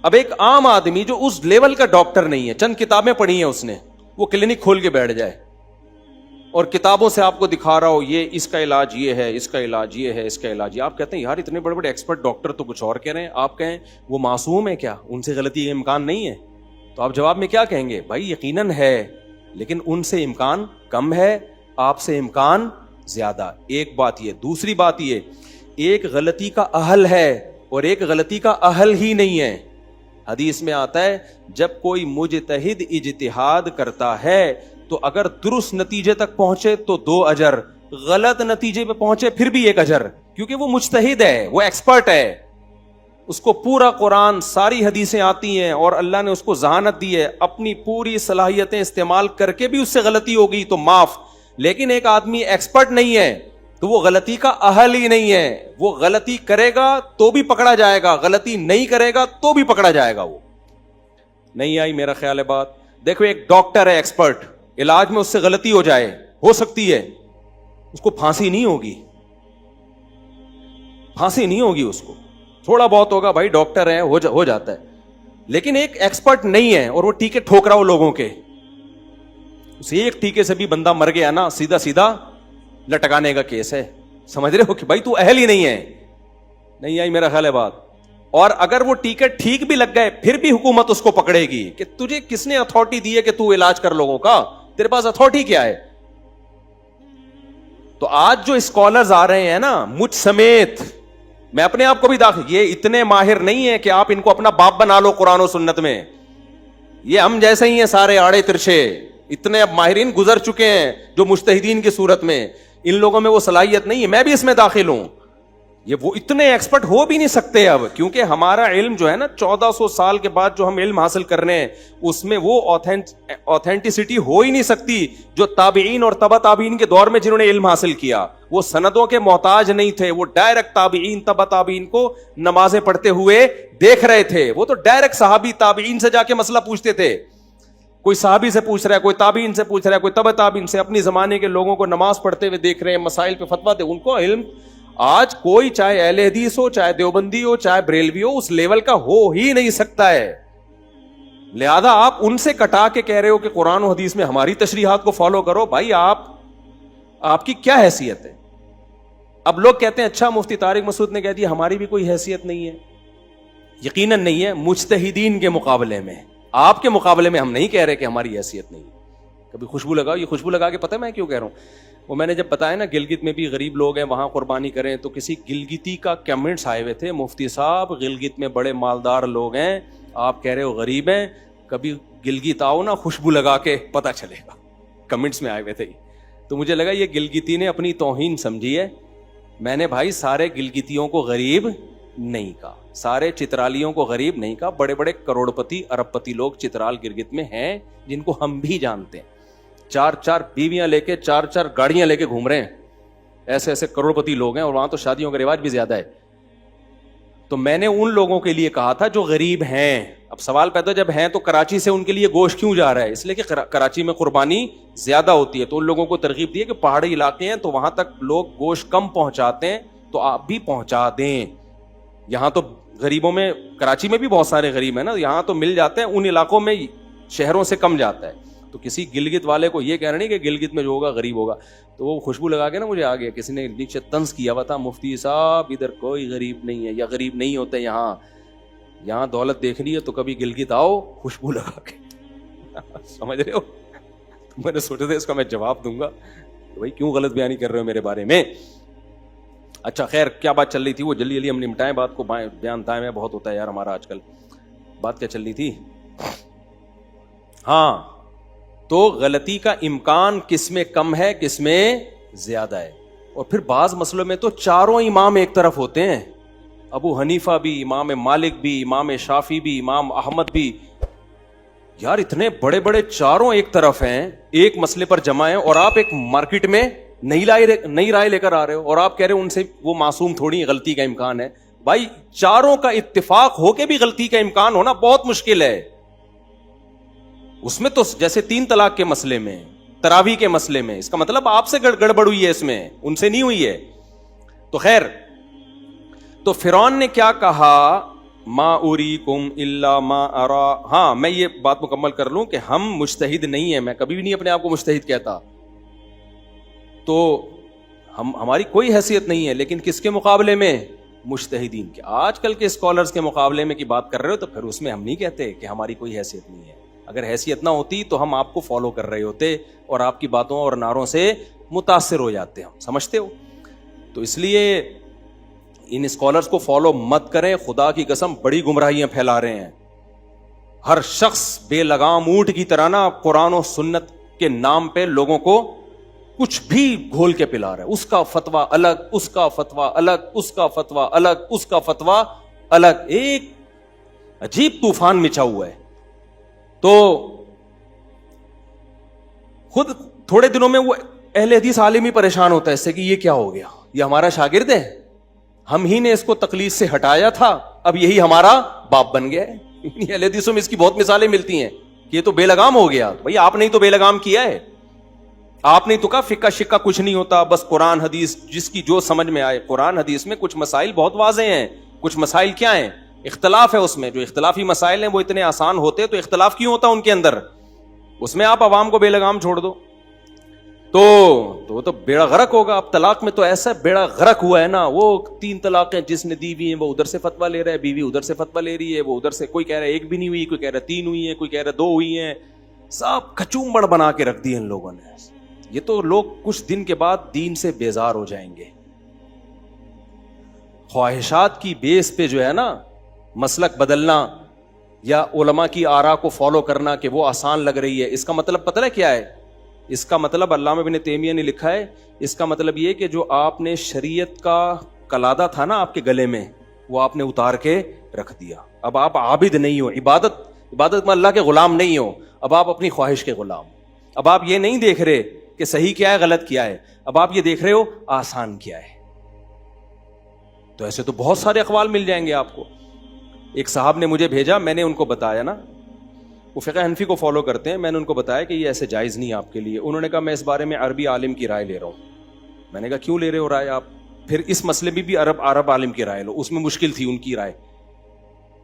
اب ایک عام آدمی جو اس لیول کا ڈاکٹر نہیں ہے، چند کتابیں پڑھی ہیں اس نے، وہ کلینک کھول کے بیٹھ جائے اور کتابوں سے آپ کو دکھا رہا ہو یہ اس کا علاج یہ ہے، اس کا علاج یہ ہے، اس کا علاج یہ، آپ کہتے ہیں یار اتنے بڑے بڑے ایکسپرٹ ڈاکٹر تو کچھ اور کہہ رہے ہیں، آپ کہیں وہ معصوم ہے کیا؟ ان سے غلطی کا امکان نہیں ہے؟ تو آپ جواب میں کیا کہیں گے؟ بھائی یقیناً ہے، لیکن ان سے امکان کم ہے، آپ سے امکان زیادہ. ایک بات یہ. دوسری بات یہ، ایک غلطی کا اہل ہے اور ایک غلطی کا اہل ہی نہیں ہے. حدیث میں آتا ہے جب کوئی مجتہد اجتہاد کرتا ہے تو اگر درست نتیجے تک پہنچے تو 2 اجر، غلط نتیجے پہ پہنچے پھر بھی 1 اجر، کیونکہ وہ مجتہد ہے، وہ ایکسپرٹ ہے، اس کو پورا قرآن ساری حدیثیں آتی ہیں اور اللہ نے اس کو ذہانت دی ہے، اپنی پوری صلاحیتیں استعمال کر کے بھی اس سے غلطی ہو گئی تو معاف. لیکن ایک آدمی ایکسپرٹ نہیں ہے تو وہ غلطی کا اہل ہی نہیں ہے، وہ غلطی کرے گا تو بھی پکڑا جائے گا، غلطی نہیں کرے گا تو بھی پکڑا جائے گا. وہ نہیں آئی میرا خیال ہے بات. دیکھو ایک ڈاکٹر ہے ایکسپرٹ، علاج میں اس سے غلطی ہو جائے، ہو سکتی ہے، اس کو پھانسی نہیں ہوگی، پھانسی نہیں ہوگی، اس کو تھوڑا بہت ہوگا، بھائی ڈاکٹر ہے، ہو جاتا ہے. لیکن ایک ایکسپرٹ نہیں ہے اور وہ ٹیکے ٹھوک رہا ہو لوگوں کے، اسے ایک ٹیکے سے بھی بندہ مر گیا نا سیدھا لٹکانے کا کیس ہے. سمجھ رہے ہو کہ بھائی تو اہل ہی نہیں ہے. نہیں آئی میرا خیال ہے بات. اور اگر وہ ٹیکے ٹھیک بھی لگ گئے پھر بھی حکومت اس کو پکڑے گی کہ تجھے کس نے اتھارٹی دی ہے کہ تو علاج کر لوگوں کا، تیرے پاس اتھارٹی کیا ہے؟ تو آج جو اسکالرز آ رہے ہیں نا، مجھ سمیت، میں اپنے آپ کو بھی داخل، یہ اتنے ماہر نہیں ہے کہ آپ ان کو اپنا باپ بنا لو قرآن و سنت میں. یہ ہم جیسے ہی ہیں سارے آڑے ترچے. اتنے اب ماہرین گزر چکے ہیں جو مجتہدین کی صورت میں، ان لوگوں میں وہ صلاحیت نہیں ہے. میں بھی اس میں داخل ہوں. یہ وہ اتنے ایکسپرٹ ہو بھی نہیں سکتے اب، کیونکہ ہمارا علم جو ہے نا 1400 سال کے بعد جو ہم علم حاصل کر رہے ہیں اس میں وہ اوتھینٹسٹی ہو ہی نہیں سکتی جو تابعین اور تبع تابعین کے دور میں جنہوں نے علم حاصل کیا. وہ سندوں کے محتاج نہیں تھے، وہ ڈائریکٹ تابعین تبع تابعین کو نمازیں پڑھتے ہوئے دیکھ رہے تھے. وہ تو ڈائریکٹ صحابی تابعین سے جا کے مسئلہ پوچھتے تھے. کوئی صحابی سے پوچھ رہا ہے، کوئی تابعین سے پوچھ رہا ہے، کوئی تبع تابعین سے، اپنی زمانے کے لوگوں کو نماز پڑھتے ہوئے دیکھ رہے ہیں، مسائل پہ فتویٰ دے. ان کو علم آج کوئی چاہے اہل حدیث ہو، چاہے دیوبندی ہو، چاہے بریلوی ہو، اس لیول کا ہو ہی نہیں سکتا ہے. لہذا آپ ان سے کٹا کے کہہ رہے ہو کہ قرآن و حدیث میں ہماری تشریحات کو فالو کرو. بھائی آپ کی کیا حیثیت ہے؟ اب لوگ کہتے ہیں اچھا مفتی طارق مسعود نے کہہ دیا ہماری بھی کوئی حیثیت نہیں ہے. یقیناً نہیں ہے. مجتہدین کے مقابلے میں، آپ کے مقابلے میں ہم نہیں کہہ رہے کہ ہماری حیثیت نہیں ہے. کبھی خوشبو لگاؤ. یہ خوشبو لگا کے پتہ ہے میں کیوں کہہ رہا ہوں؟ وہ میں نے جب بتایا نا گلگت میں بھی غریب لوگ ہیں، وہاں قربانی کریں، تو کسی گلگتی کا کمنٹس آئے ہوئے تھے، مفتی صاحب گلگت میں بڑے مالدار لوگ ہیں، آپ کہہ رہے ہو غریب ہیں، کبھی گلگت آؤ نا خوشبو لگا کے پتہ چلے گا. کمنٹس میں آئے ہوئے تھے. تو مجھے لگا یہ گلگتی نے اپنی توہین سمجھی ہے. میں نے بھائی سارے گلگتیوں کو غریب نہیں کہا, سارے چترالیوں کو غریب نہیں کہا. بڑے بڑے کروڑ پتی ارب پتی لوگ چترال گرگت میں ہیں جن کو ہم بھی جانتے ہیں. 4 بیویاں لے کے 4 گاڑیاں لے کے گھوم رہے ہیں. ایسے ایسے کروڑ پتی لوگ ہیں, اور وہاں تو شادیوں کا رواج بھی زیادہ ہے. تو میں نے ان لوگوں کے لیے کہا تھا جو غریب ہیں. اب سوال پیدا جب ہیں تو کراچی سے ان کے لیے گوشت کیوں جا رہا ہے؟ اس لیے کہ کراچی میں قربانی زیادہ ہوتی ہے, تو ان لوگوں کو ترغیب دی ہے کہ پہاڑی علاقے ہیں تو وہاں تک لوگ گوشت کم پہنچاتے ہیں, تو آپ بھی پہنچا دیں. یہاں تو غریبوں میں, کراچی میں بھی بہت سارے غریب ہیں نا, یہاں تو مل جاتے ہیں, ان علاقوں میں شہروں سے کم جاتا ہے. تو کسی گلگت والے کو یہ کہنا نہیں کہ گلگت میں جو ہوگا غریب ہوگا. تو وہ خوشبو لگا کے نا مجھے آ گیا, کسی نے نیچے طنز کیا ہوا تھا, مفتی صاحب ادھر کوئی غریب نہیں ہے یا غریب نہیں ہوتے, یہاں دولت دیکھنی ہے تو کبھی گلگت آؤ خوشبو لگا کے. سمجھ رہے ہو؟ میں نے سوچا تھا اس کا میں جواب دوں گا کہ بھائی کیوں غلط بیانی کر رہے ہو میرے بارے میں. اچھا خیر, کیا بات چل رہی تھی وہ جلدی جلدی ہم نمٹائیں بات کو, بیان ٹائم ہے بہت ہوتا ہے یار ہمارا آج کل. بات کیا چل رہی تھی؟ ہاں, تو غلطی کا امکان کس میں کم ہے کس میں زیادہ ہے. اور پھر بعض مسئلوں میں تو چاروں امام ایک طرف ہوتے ہیں, ابو حنیفہ بھی, امام مالک بھی, امام شافعی بھی, امام احمد بھی. یار اتنے بڑے بڑے چاروں ایک طرف ہیں, ایک مسئلے پر جمع ہیں, اور آپ ایک مارکیٹ میں نئی رائے لے کر آ رہے ہو, اور آپ کہہ رہے ہو ان سے وہ معصوم تھوڑی غلطی کا امکان ہے. بھائی چاروں کا اتفاق ہو کے بھی غلطی کا امکان ہونا بہت مشکل ہے. اس میں تو جیسے 3 طلاق کے مسئلے میں, تراویح کے مسئلے میں, اس کا مطلب آپ سے گڑبڑ ہوئی ہے, اس میں ان سے نہیں ہوئی ہے. تو خیر, تو فرعون نے کیا کہا, ما اریکم الا ما ارا. ہاں میں یہ بات مکمل کر لوں کہ ہم مجتہد نہیں ہیں, میں کبھی بھی نہیں اپنے آپ کو مجتہد کہتا, تو ہماری کوئی حیثیت نہیں ہے, لیکن کس کے مقابلے میں؟ مجتہدین کے. آج کل کے اسکالرز کے مقابلے میں کی بات کر رہے ہو, تو پھر اس میں ہم نہیں کہتے کہ ہماری کوئی حیثیت نہیں ہے. اگر حیثیت نہ ہوتی تو ہم آپ کو فالو کر رہے ہوتے اور آپ کی باتوں اور نعروں سے متاثر ہو جاتے. ہم سمجھتے ہو؟ تو اس لیے ان اسکالرز کو فالو مت کریں, خدا کی قسم بڑی گمراہیاں پھیلا رہے ہیں. ہر شخص بے لگام اونٹ کی طرح نا قرآن و سنت کے نام پہ لوگوں کو کچھ بھی گھول کے پلا رہا ہے. اس کا فتویٰ الگ, اس کا فتویٰ الگ, اس کا فتویٰ الگ, اس کا فتویٰ الگ, ایک عجیب طوفان مچا ہوا ہے. تو خود تھوڑے دنوں میں وہ اہل حدیث عالم ہی پریشان ہوتا ہے اس سے کہ یہ کیا ہو گیا, یہ ہمارا شاگرد ہے, ہم ہی نے اس کو تقلید سے ہٹایا تھا, اب یہی ہمارا باپ بن گیا ہے. اہل حدیثوں میں اس کی بہت مثالیں ملتی ہیں کہ یہ تو بے لگام ہو گیا. بھائی آپ نے ہی تو بے لگام کیا ہے, آپ نے تو کہا فقہ شکہ کچھ نہیں ہوتا, بس قرآن حدیث جس کی جو سمجھ میں آئے. قرآن حدیث میں کچھ مسائل بہت واضح ہیں, کچھ مسائل کیا ہیں, اختلاف ہے اس میں. جو اختلافی مسائل ہیں وہ اتنے آسان ہوتے تو اختلاف کیوں ہوتا ان کے اندر؟ اس میں آپ عوام کو بے لگام چھوڑ دو تو بیڑا غرق ہوگا. اب طلاق میں تو ایسا بیڑا غرق ہوا ہے نا, وہ 3 طلاقیں جس نے دی ہوئی ہیں وہ ادھر سے فتویٰ لے رہا ہے, بیوی ادھر سے فتویٰ لے رہی ہے, وہ ادھر سے, کوئی کہہ رہا ہے 1 بھی نہیں ہوئی, کوئی کہہ رہا ہے 3 ہوئی ہیں, کوئی کہہ رہا ہے 2 ہوئی ہیں. سب کچومبڑ بنا کے رکھ دی ان لوگوں نے. یہ تو لوگ کچھ دن کے بعد دین سے بیزار ہو جائیں گے. خواہشات کی بیس پہ جو ہے نا مسلک بدلنا یا علماء کی آراء کو فالو کرنا کہ وہ آسان لگ رہی ہے, اس کا مطلب پتہ ہے کیا ہے؟ اس کا مطلب علامہ ابن تیمیہ نے لکھا ہے, اس کا مطلب یہ کہ جو آپ نے شریعت کا قلادہ تھا نا آپ کے گلے میں, وہ آپ نے اتار کے رکھ دیا. اب آپ عابد نہیں ہو, عبادت میں اللہ کے غلام نہیں ہو, اب آپ اپنی خواہش کے غلام. اب آپ یہ نہیں دیکھ رہے کہ صحیح کیا ہے غلط کیا ہے, اب آپ یہ دیکھ رہے ہو آسان کیا ہے. تو ایسے تو بہت سارے اقوال مل جائیں گے آپ کو. ایک صاحب نے مجھے بھیجا, میں نے ان کو بتایا نا, وہ فقہ حنفی کو فالو کرتے ہیں, میں نے ان کو بتایا کہ یہ ایسے جائز نہیں آپ کے لیے. انہوں نے کہا میں اس بارے میں عربی عالم کی رائے لے رہا ہوں. میں نے کہا کیوں لے رہے ہو رائے آپ؟ پھر اس مسئلے میں بھی عرب عالم کی رائے لو. اس میں مشکل تھی ان کی رائے.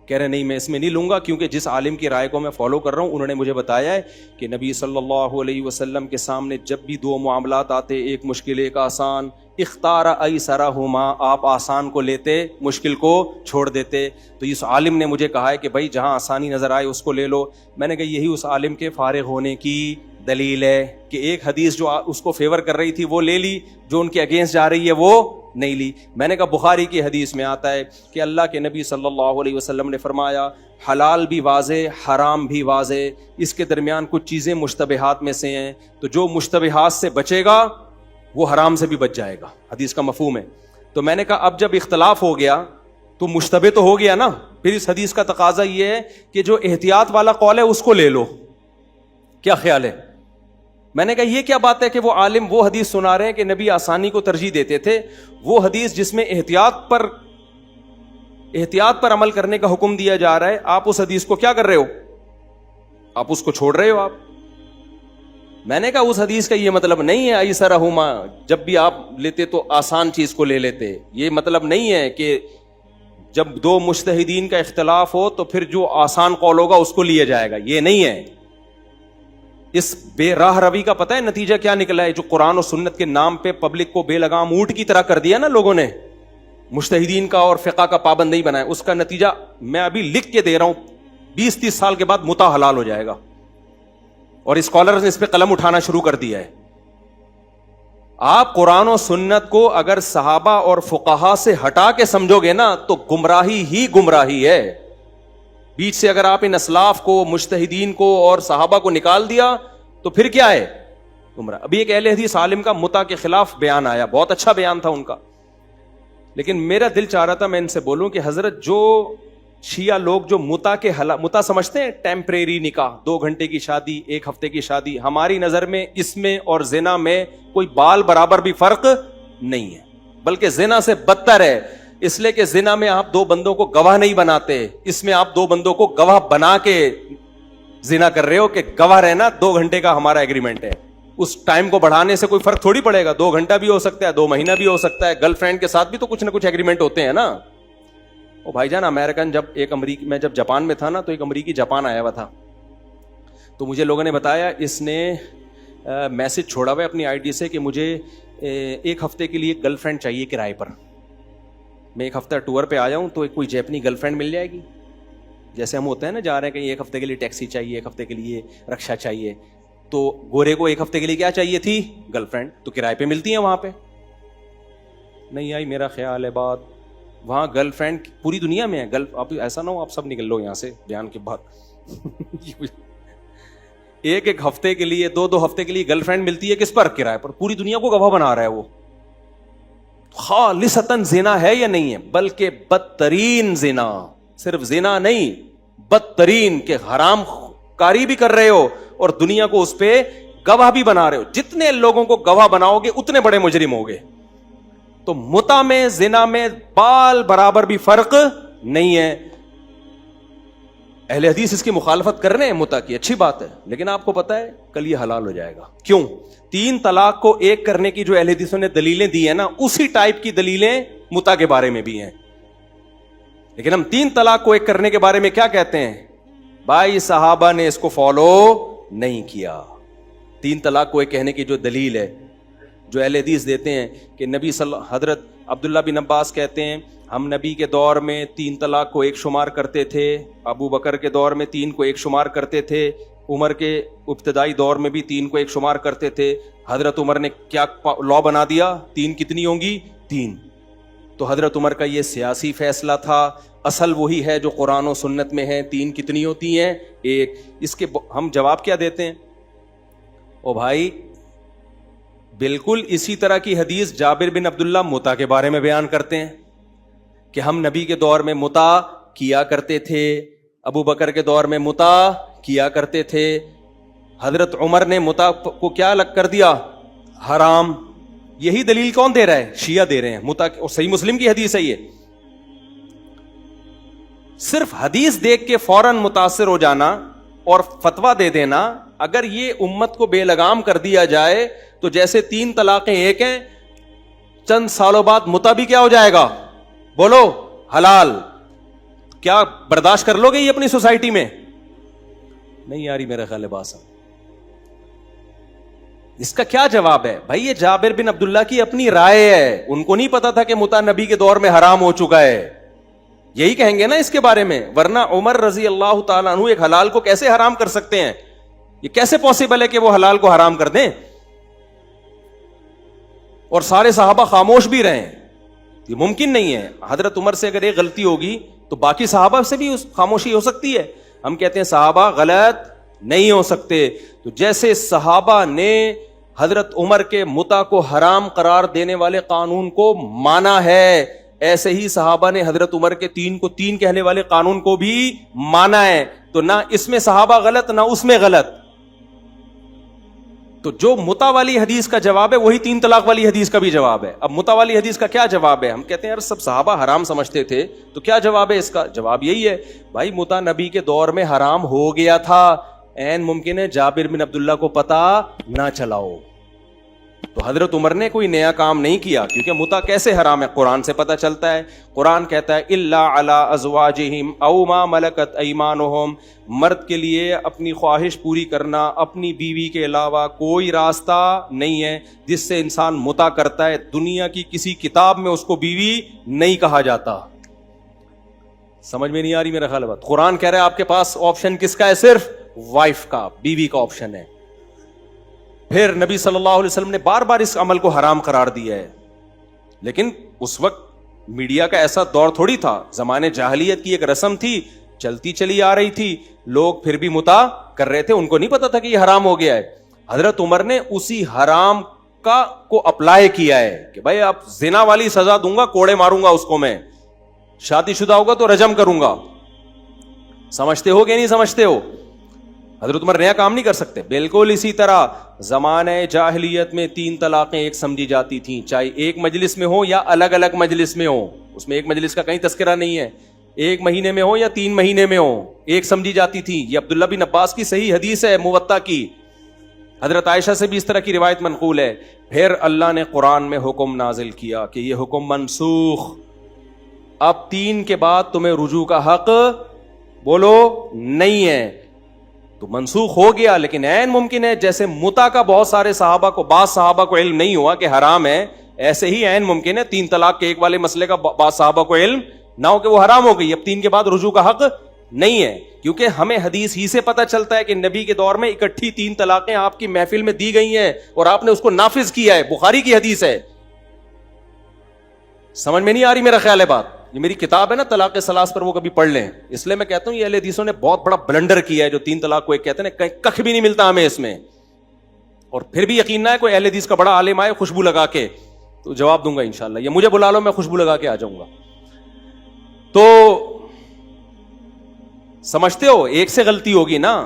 کہہ رہے نہیں میں اس میں نہیں لوں گا, کیونکہ جس عالم کی رائے کو میں فالو کر رہا ہوں انہوں نے مجھے بتایا ہے کہ نبی صلی اللہ علیہ وسلم کے سامنے جب بھی 2 معاملات آتے, ایک مشکل ایک آسان, اختار ایسرہما, آپ آسان کو لیتے مشکل کو چھوڑ دیتے. تو اس عالم نے مجھے کہا ہے کہ بھائی جہاں آسانی نظر آئے اس کو لے لو. میں نے کہا یہی اس عالم کے فارغ ہونے کی دلیل ہے کہ ایک حدیث جو اس کو فیور کر رہی تھی وہ لے لی, جو ان کے اگینسٹ جا رہی ہے وہ نہیں لی. میں نے کہا بخاری کی حدیث میں آتا ہے کہ اللہ کے نبی صلی اللہ علیہ وسلم نے فرمایا حلال بھی واضح حرام بھی واضح, اس کے درمیان کچھ چیزیں مشتبہات میں سے ہیں, تو جو مشتبہات سے بچے گا وہ حرام سے بھی بچ جائے گا. حدیث کا مفہوم ہے. تو میں نے کہا اب جب اختلاف ہو گیا تو مشتبہ تو ہو گیا نا, پھر اس حدیث کا تقاضا یہ ہے کہ جو احتیاط والا قول ہے اس کو لے لو. کیا خیال ہے؟ میں نے کہا یہ کیا بات ہے کہ وہ عالم وہ حدیث سنا رہے ہیں کہ نبی آسانی کو ترجیح دیتے تھے, وہ حدیث جس میں احتیاط پر عمل کرنے کا حکم دیا جا رہا ہے, آپ اس حدیث کو کیا کر رہے ہو, آپ اس کو چھوڑ رہے ہو آپ. میں نے کہا اس حدیث کا یہ مطلب نہیں ہے ایسرہما, جب بھی آپ لیتے تو آسان چیز کو لے لیتے, یہ مطلب نہیں ہے کہ جب دو مجتہدین کا اختلاف ہو تو پھر جو آسان قول ہوگا اس کو لیا جائے گا, یہ نہیں ہے. اس بے راہ روی کا پتہ ہے نتیجہ کیا نکلا ہے؟ جو قرآن و سنت کے نام پہ پبلک کو بے لگام اونٹ کی طرح کر دیا نا لوگوں نے, مجتہدین کا اور فقہ کا پابند نہیں بنایا, اس کا نتیجہ میں ابھی لکھ کے دے رہا ہوں, 20-30 سال کے بعد متا حلال ہو جائے گا. اور اسکالرز نے اس پہ قلم اٹھانا شروع کر دیا ہے. آپ قرآن و سنت کو اگر صحابہ اور فقہا سے ہٹا کے سمجھو گے نا تو گمراہی ہی گمراہی ہے. بیچ سے اگر آپ ان اسلاف کو, مجتہدین کو اور صحابہ کو نکال دیا تو پھر کیا ہے؟ گمراہ. ابھی ایک اہل حدیث عالم کا متا کے خلاف بیان آیا, بہت اچھا بیان تھا ان کا, لیکن میرا دل چاہ رہا تھا میں ان سے بولوں کہ حضرت جو شیعہ لوگ جو متا سمجھتے ہیں, ٹیمپریری نکاح, 2 گھنٹے کی شادی, 1 ہفتے کی شادی, ہماری نظر میں اس میں اور زنا میں کوئی بال برابر بھی فرق نہیں ہے, بلکہ زنا سے بدتر ہے. اس لیے کہ زنا میں آپ 2 بندوں کو گواہ نہیں بناتے, اس میں آپ 2 بندوں کو گواہ بنا کے زنا کر رہے ہو کہ گواہ رہنا 2 گھنٹے کا ہمارا ایگریمنٹ ہے. اس ٹائم کو بڑھانے سے کوئی فرق تھوڑی پڑے گا, 2 گھنٹہ بھی ہو سکتا ہے, 2 مہینہ بھی ہو سکتا ہے. گرل فرینڈ کے ساتھ بھی تو کچھ نہ کچھ ایگریمنٹ ہوتے ہیں نا. او بھائی جان, امریکن میں جب جاپان میں تھا نا, تو ایک امریکی جاپان آیا ہوا تھا, تو مجھے لوگوں نے بتایا اس نے میسج چھوڑا ہوا ہے اپنی آئی ڈی سے کہ مجھے 1 ہفتے کے لیے گرل فرینڈ چاہیے کرائے پر, میں 1 ہفتہ ٹور پہ آیا ہوں تو کوئی جیپنی گرل فرینڈ مل جائے گی. جیسے ہم ہوتے ہیں نا, جا رہے ہیں کہیں 1 ہفتے کے لیے ٹیکسی چاہیے, 1 ہفتے کے لیے رکشا چاہیے, تو گورے کو 1 ہفتے کے لیے کیا چاہیے تھی؟ Girl friend. تو کرائے پہ ملتی ہیں وہاں پہ؟ نہیں آئی میرا خیال ہے بات. وہاں گرل فرینڈ پوری دنیا میں ہے. اب ایسا نہ ہو آپ سب نکل لو یہاں سے بیان کے بعد. 1 ہفتے کے لیے 2 ہفتے کے لیے گرل فرینڈ ملتی ہے, کس پر؟ کرائے پر. پوری دنیا کو گواہ بنا رہا ہے وہ. خالصتاً زنا ہے یا نہیں ہے؟ بلکہ بدترین زنا, صرف زنا نہیں, بدترین, کہ حرام کاری بھی کر رہے ہو اور دنیا کو اس پہ گواہ بھی بنا رہے ہو. جتنے لوگوں کو گواہ بناؤ گے اتنے بڑے مجرم ہوگے. تو متا میں, زنا میں بال برابر بھی فرق نہیں ہے. اہل حدیث اس کی مخالفت کر رہے ہیں متا کی, اچھی بات ہے, لیکن آپ کو پتا ہے کل یہ حلال ہو جائے گا. کیوں؟ 3 طلاق کو 1 کرنے کی جو اہل حدیثوں نے دلیلیں دی ہیں نا, اسی ٹائپ کی دلیلیں متا کے بارے میں بھی ہیں. لیکن ہم 3 طلاق کو 1 کرنے کے بارے میں کیا کہتے ہیں؟ بھائی صحابہ نے اس کو فالو نہیں کیا. 3 طلاق کو 1 کہنے کی جو دلیل ہے, جو اہل حدیث دیتے ہیں کہ نبی حضرت عبداللہ بن عباس کہتے ہیں ہم نبی کے دور میں 3 طلاق کو 1 شمار کرتے تھے, ابو بکر کے دور میں 3 کو 1 شمار کرتے تھے, عمر کے ابتدائی دور میں بھی 3 کو 1 شمار کرتے تھے. حضرت عمر نے کیا لا بنا دیا, 3 کتنی ہوں گی؟ 3. تو حضرت عمر کا یہ سیاسی فیصلہ تھا, اصل وہی ہے جو قرآن و سنت میں ہے. 3 کتنی ہوتی ہیں؟ 1. اس کے ہم جواب کیا دیتے ہیں؟ او بھائی بالکل اسی طرح کی حدیث جابر بن عبداللہ متا کے بارے میں بیان کرتے ہیں کہ ہم نبی کے دور میں متا کیا کرتے تھے, ابو بکر کے دور میں متا کیا کرتے تھے, حضرت عمر نے متا کو کیا الگ کر دیا؟ حرام. یہی دلیل کون دے رہا ہے؟ شیعہ دے رہے ہیں. متا اور صحیح مسلم کی حدیث ہے یہ. صرف حدیث دیکھ کے فوراً متاثر ہو جانا اور فتویٰ دے دینا, اگر یہ امت کو بے لگام کر دیا جائے تو جیسے 3 طلاقیں 1 ہیں, چند سالوں بعد متا بھی کیا ہو جائے گا؟ بولو, حلال. کیا برداشت کر لو گے یہ اپنی سوسائٹی میں؟ نہیں یاری میرا خیال ہے بات. اس کا کیا جواب ہے؟ بھائی یہ جابر بن عبداللہ کی اپنی رائے ہے, ان کو نہیں پتا تھا کہ متا نبی کے دور میں حرام ہو چکا ہے. یہی کہیں گے نا اس کے بارے میں, ورنہ عمر رضی اللہ تعالیٰ عنہ ایک حلال کو کیسے حرام کر سکتے ہیں؟ یہ کیسے پاسبل ہے کہ وہ حلال کو حرام کر دیں؟ اور سارے صحابہ خاموش بھی رہے. یہ ممکن نہیں ہے. حضرت عمر سے اگر ایک غلطی ہوگی تو باقی صحابہ سے بھی خاموشی ہو سکتی ہے. ہم کہتے ہیں صحابہ غلط نہیں ہو سکتے. تو جیسے صحابہ نے حضرت عمر کے متع کو حرام قرار دینے والے قانون کو مانا ہے, ایسے ہی صحابہ نے حضرت عمر کے 3 کو 3 کہنے والے قانون کو بھی مانا ہے. تو نہ اس میں صحابہ غلط نہ اس میں غلط. تو جو متع والی حدیث کا جواب ہے وہی 3 طلاق والی حدیث کا بھی جواب ہے. اب متع والی حدیث کا کیا جواب ہے؟ ہم کہتے ہیں یار سب صحابہ حرام سمجھتے تھے, تو کیا جواب ہے اس کا؟ جواب یہی ہے بھائی متع نبی کے دور میں حرام ہو گیا تھا, عین ممکن ہے جابر بن عبداللہ کو پتا نہ چلا ہو. تو حضرت عمر نے کوئی نیا کام نہیں کیا, کیونکہ متع کیسے حرام ہے قرآن سے پتہ چلتا ہے. قرآن کہتا ہے الا علی ازواجہم او ما ملکت ایمانہم, مرد کے لیے اپنی خواہش پوری کرنا اپنی بیوی کے علاوہ کوئی راستہ نہیں ہے جس سے انسان متع کرتا ہے. دنیا کی کسی کتاب میں اس کو بیوی نہیں کہا جاتا. سمجھ میں نہیں آ رہی میرا خیال بات؟ قرآن کہہ رہا ہے آپ کے پاس آپشن کس کا ہے؟ صرف وائف کا, بیوی کا آپشن ہے. پھر نبی صلی اللہ علیہ وسلم نے بار بار اس عمل کو حرام قرار دیا ہے, لیکن اس وقت میڈیا کا ایسا دور تھوڑی تھا. زمانے جاہلیت کی ایک رسم تھی, چلتی چلی آ رہی تھی, لوگ پھر بھی متع کر رہے تھے, ان کو نہیں پتا تھا کہ یہ حرام ہو گیا ہے. حضرت عمر نے اسی حرام کو اپلائی کیا ہے کہ بھائی اب زنا والی سزا دوں گا, کوڑے ماروں گا اس کو, میں شادی شدہ ہوگا تو رجم کروں گا. سمجھتے ہو کہ نہیں سمجھتے ہو؟ حضرت عمر نیا کام نہیں کر سکتے. بالکل اسی طرح زمانہ جاہلیت میں 3 طلاقیں ایک سمجھی جاتی تھیں, چاہے ایک مجلس میں ہو یا الگ الگ مجلس میں ہو. اس میں ایک مجلس کا کہیں تذکرہ نہیں ہے, 1 مہینے میں ہو یا 3 مہینے میں ہو, ایک سمجھی جاتی تھی. یہ عبداللہ بن عباس کی صحیح حدیث ہے موطا کی, حضرت عائشہ سے بھی اس طرح کی روایت منقول ہے. پھر اللہ نے قرآن میں حکم نازل کیا کہ یہ حکم منسوخ, اب 3 کے بعد تمہیں رجوع کا حق بولو نہیں ہے. تو منسوخ ہو گیا, لیکن عین ممکن ہے جیسے متع کا بہت سارے صحابہ کو, بعض صحابہ کو علم نہیں ہوا کہ حرام ہے, ایسے ہی عین ممکن ہے 3 طلاق کے ایک والے مسئلے کا بعض صحابہ کو علم نہ ہو کہ وہ حرام ہو گئی. اب 3 کے بعد رجوع کا حق نہیں ہے, کیونکہ ہمیں حدیث ہی سے پتہ چلتا ہے کہ نبی کے دور میں اکٹھی 3 طلاقیں آپ کی محفل میں دی گئی ہیں اور آپ نے اس کو نافذ کیا ہے. بخاری کی حدیث ہے. سمجھ میں نہیں آ رہی میرا خیال ہے بات؟ یہ میری کتاب ہے نا طلاق ثلاث پر, وہ کبھی پڑھ لیں. اس لیے میں کہتا ہوں یہ اہل حدیثوں نے بہت بڑا بلنڈر کیا ہے جو 3 طلاق کو ایک کہتے ہیں, کخ بھی نہیں ملتا ہمیں اس میں. اور پھر بھی یقین نہ ہے کوئی اہل حدیث کا بڑا عالم آئے خوشبو لگا کے, تو جواب دوں گا انشاءاللہ. یہ مجھے بلا لو, میں خوشبو لگا کے آ جاؤں گا. تو سمجھتے ہو ایک سے غلطی ہوگی نا,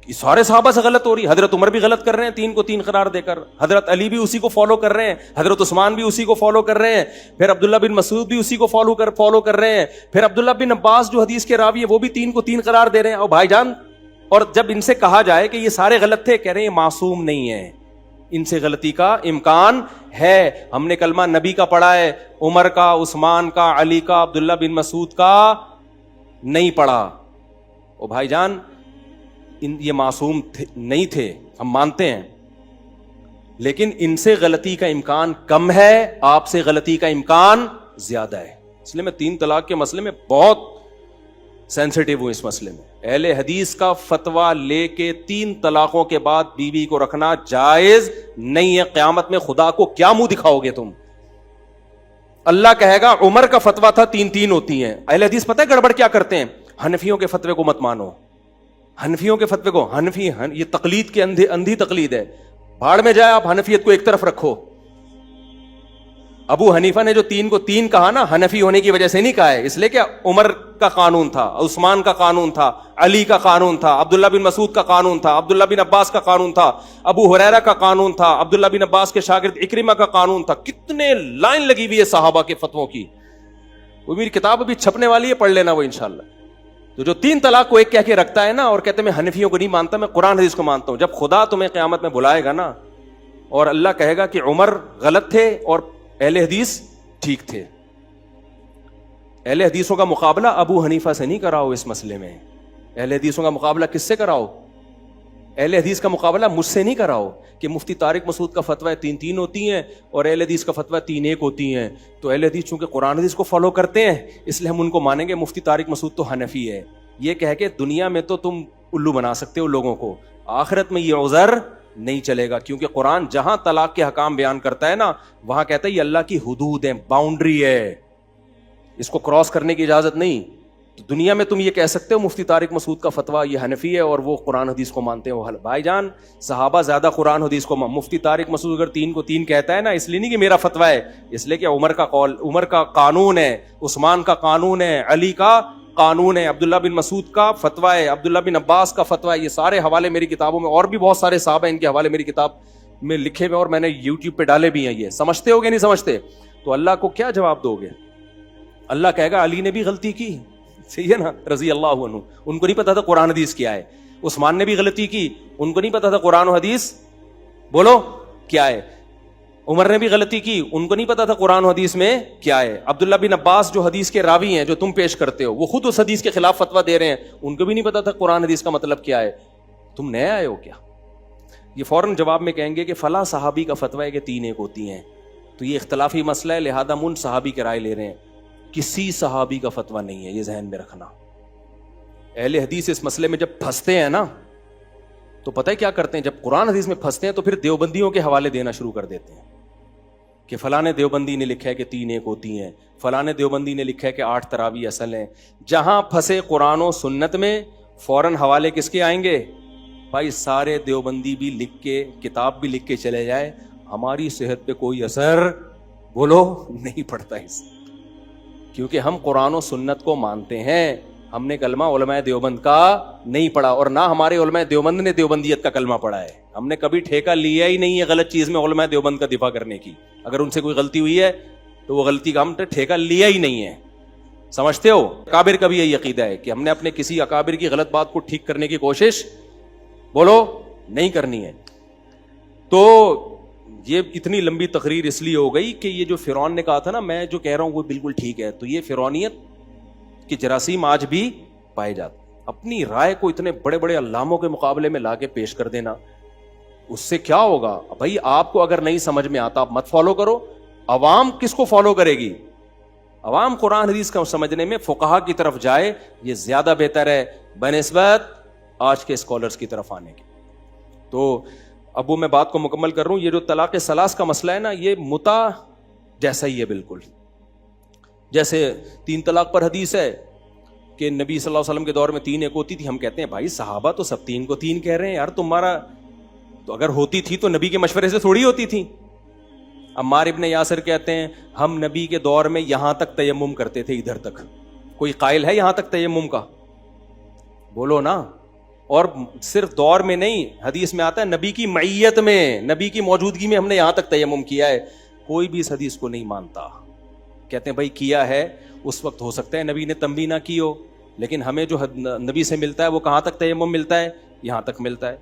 سارے صحابہ سے غلط ہو رہی. حضرت عمر بھی غلط کر رہے ہیں 3 کو 3 قرار دے کر, حضرت علی بھی اسی کو فالو کر رہے ہیں, حضرت عثمان بھی اسی کو فالو کر رہے ہیں, پھر عبداللہ بن مسعود بھی اسی کو فالو کر رہے ہیں, پھر عبداللہ بن عباس جو حدیث کے راوی ہے وہ بھی 3 کو 3 قرار دے رہے ہیں. اور بھائی جان, اور جب ان سے کہا جائے کہ یہ سارے غلط تھے, کہہ رہے ہیں یہ معصوم نہیں ہے, ان سے غلطی کا امکان ہے. ہم نے کلمہ نبی کا پڑھا ہے, عمر کا, عثمان کا, علی کا, عبداللہ بن مسعود کا نہیں پڑھا. او بھائی جان, یہ معصوم نہیں تھے, ہم مانتے ہیں, لیکن ان سے غلطی کا امکان کم ہے, آپ سے غلطی کا امکان زیادہ ہے. اس لیے میں 3 طلاق کے مسئلے میں بہت سینسیٹیو ہوں. اس مسئلے میں اہل حدیث کا فتویٰ لے کے 3 طلاقوں کے بعد بیوی کو رکھنا جائز نہیں ہے. قیامت میں خدا کو کیا منہ دکھاؤ گے تم؟ اللہ کہے گا عمر کا فتویٰ تھا 3 ہوتی ہیں. اہل حدیث پتہ ہے گڑبڑ کیا کرتے ہیں؟ حنفیوں کے فتوے کو مت مانو, حنفیوں کے فتوے کو, یہ تقلید کی اندھی تقلید ہے. بھاڑ میں جائے, آپ حنفیت کو ایک طرف رکھو. ابو حنیفہ نے جو 3 کو 3 کہا نا, حنفی ہونے کی وجہ سے نہیں کہا ہے, اس لیے کہ عمر کا قانون تھا, عثمان کا قانون تھا, علی کا قانون تھا, عبداللہ بن مسعود کا قانون تھا, عبداللہ بن عباس کا قانون تھا, ابو ہریرہ کا قانون تھا, عبداللہ بن عباس کے شاگرد اکرمہ کا قانون تھا. کتنے لائن لگی ہوئی ہے صحابہ کے فتووں کی. وہ میری کتاب ابھی چھپنے والی ہے, پڑھ لینا وہ انشاءاللہ. تو جو 3 طلاق کو ایک کہہ کے رکھتا ہے نا اور کہتے ہیں میں حنفیوں کو نہیں مانتا, میں قرآن حدیث کو مانتا ہوں, جب خدا تمہیں قیامت میں بلائے گا نا اور اللہ کہے گا کہ عمر غلط تھے اور اہل حدیث ٹھیک تھے, اہل حدیثوں کا مقابلہ ابو حنیفہ سے نہیں کراؤ اس مسئلے میں. اہل حدیثوں کا مقابلہ کس سے کراؤ؟ اہل حدیث کا مقابلہ مجھ سے نہیں کراؤ کہ مفتی طارق مسعود کا فتویٰ 3 ہوتی ہیں اور اہل حدیث کا فتویٰ 3 ہوتی ہیں. تو اہل حدیث چونکہ قرآن حدیث کو فالو کرتے ہیں اس لیے ہم ان کو مانیں گے. مفتی طارق مسعود تو حنفی ہے. یہ کہہ کے دنیا میں تو تم الو بنا سکتے ہو لوگوں کو, آخرت میں یہ عذر نہیں چلے گا, کیونکہ قرآن جہاں طلاق کے حکام بیان کرتا ہے نا, وہاں کہتا ہے یہ اللہ کی حدود ہیں, باؤنڈری ہے, اس کو کراس کرنے کی اجازت نہیں. تو دنیا میں تم یہ کہہ سکتے ہو مفتی طارق مسعود کا فتویٰ یہ حنفی ہے اور وہ قرآن حدیث کو مانتے ہیں. بھائی جان صحابہ زیادہ قرآن حدیث کو مفتی طارق مسعود اگر 3 کو 3 کہتا ہے نا, اس لیے نہیں کہ میرا فتویٰ ہے, اس لیے کہ عمر کا قول, عمر کا قانون ہے, عثمان کا قانون ہے, علی کا قانون ہے, عبداللہ بن مسعود کا فتویٰ ہے, عبداللہ بن عباس کا فتویٰ ہے. یہ سارے حوالے میری کتابوں میں, اور بھی بہت سارے صحابہ ان کے حوالے میری کتاب میں لکھے ہوئے اور میں نے یوٹیوب پہ ڈالے بھی ہیں. یہ سمجھتے ہو گے نہیں سمجھتے؟ تو اللہ کو کیا جواب دو گے؟ اللہ کہے گا علی نے بھی غلطی کی, صحیح ہے نا, رضی اللہ عنہ, ان کو نہیں پتا تھا قرآن حدیث کیا ہے. عثمان نے بھی غلطی کی, ان کو نہیں پتا تھا قرآن و حدیث بولو کیا ہے. عمر نے بھی غلطی کی, ان کو نہیں پتا تھا قرآن و حدیث میں کیا ہے. عبداللہ بن عباس جو حدیث کے راوی ہیں جو تم پیش کرتے ہو, وہ خود اس حدیث کے خلاف فتویٰ دے رہے ہیں, ان کو بھی نہیں پتا تھا قرآن حدیث کا مطلب کیا ہے. تم نئے آئے ہو کیا؟ یہ فوراً جواب میں کہیں گے کہ فلاں صحابی کا فتویٰ ہے کہ 3 ایک ہوتی ہیں, تو یہ اختلافی مسئلہ ہے, لہذا من صحابی کی رائے لے رہے ہیں. کسی صحابی کا فتویٰ نہیں ہے, یہ ذہن میں رکھنا. اہل حدیث اس مسئلے میں جب پھنستے ہیں نا, تو پتہ ہے کیا کرتے ہیں, جب قرآن حدیث میں پھنستے ہیں تو پھر دیوبندیوں کے حوالے دینا شروع کر دیتے ہیں کہ فلاں دیوبندی نے لکھا ہے کہ 3 ایک ہوتی ہیں, فلاں دیوبندی نے لکھا ہے کہ 8 تراویح اصل ہیں. جہاں پھنسے قرآن و سنت میں فوراً حوالے کس کے آئیں گے؟ بھائی سارے دیوبندی بھی لکھ کے, کتاب بھی لکھ کے چلے جائے, ہماری صحت پہ کوئی اثر بولو نہیں پڑتا اس, کیونکہ ہم قرآن و سنت کو مانتے ہیں. ہم نے کلمہ علماء دیوبند کا نہیں پڑھا, اور نہ ہمارے علماء دیوبند نے دیوبندیت کا کلمہ پڑھا ہے. ہم نے کبھی ٹھیکہ لیا ہی نہیں ہے غلط چیز میں علماء دیوبند کا دفاع کرنے کی. اگر ان سے کوئی غلطی ہوئی ہے تو وہ غلطی کا ہم نے ٹھیکہ لیا ہی نہیں ہے. سمجھتے ہو؟ اکابر کا بھی یہی عقیدہ ہے کہ ہم نے اپنے کسی اکابر کی غلط بات کو ٹھیک کرنے کی کوشش بولو نہیں کرنی ہے. تو یہ اتنی لمبی تقریر اس لیے ہو گئی کہ یہ جو فرعون نے کہا تھا نا, میں جو کہہ رہا ہوں وہ بالکل ٹھیک ہے, تو یہ فرعونیت کی جراثیم آج بھی پائے جاتے. اپنی رائے کو اتنے بڑے بڑے علاموں کے مقابلے میں لا کے پیش کر دینا, اس سے کیا ہوگا بھائی؟ آپ کو اگر نہیں سمجھ میں آتا آپ مت فالو کرو. عوام کس کو فالو کرے گی؟ عوام قرآن حدیث کا سمجھنے میں فقہا کی طرف جائے, یہ زیادہ بہتر ہے بنسبت آج کے اسکالرز کی طرف آنے کی. تو اب وہ میں بات کو مکمل کر رہا ہوں. یہ جو طلاق ثلاث کا مسئلہ ہے نا, یہ متع جیسا ہی ہے بالکل. جیسے 3 طلاق پر حدیث ہے کہ نبی صلی اللہ علیہ وسلم کے دور میں 3 ایک ہوتی تھی. ہم کہتے ہیں بھائی صحابہ تو سب 3 کو 3 کہہ رہے ہیں یار, تمہارا تو اگر ہوتی تھی تو نبی کے مشورے سے تھوڑی ہوتی تھی. عمار ابن یاسر کہتے ہیں ہم نبی کے دور میں یہاں تک تیمم کرتے تھے, ادھر تک. کوئی قائل ہے یہاں تک تیمم کا؟ بولو نا. اور صرف دور میں نہیں, حدیث میں آتا ہے نبی کی معیت میں, نبی کی موجودگی میں ہم نے یہاں تک تیمم کیا ہے. کوئی بھی اس حدیث کو نہیں مانتا. کہتے ہیں بھائی کیا ہے, اس وقت ہو سکتا ہے نبی نے تنبیہ نہ کی ہو, لیکن ہمیں جو نبی سے ملتا ہے وہ کہاں تک تیمم ملتا ہے؟ یہاں تک ملتا ہے.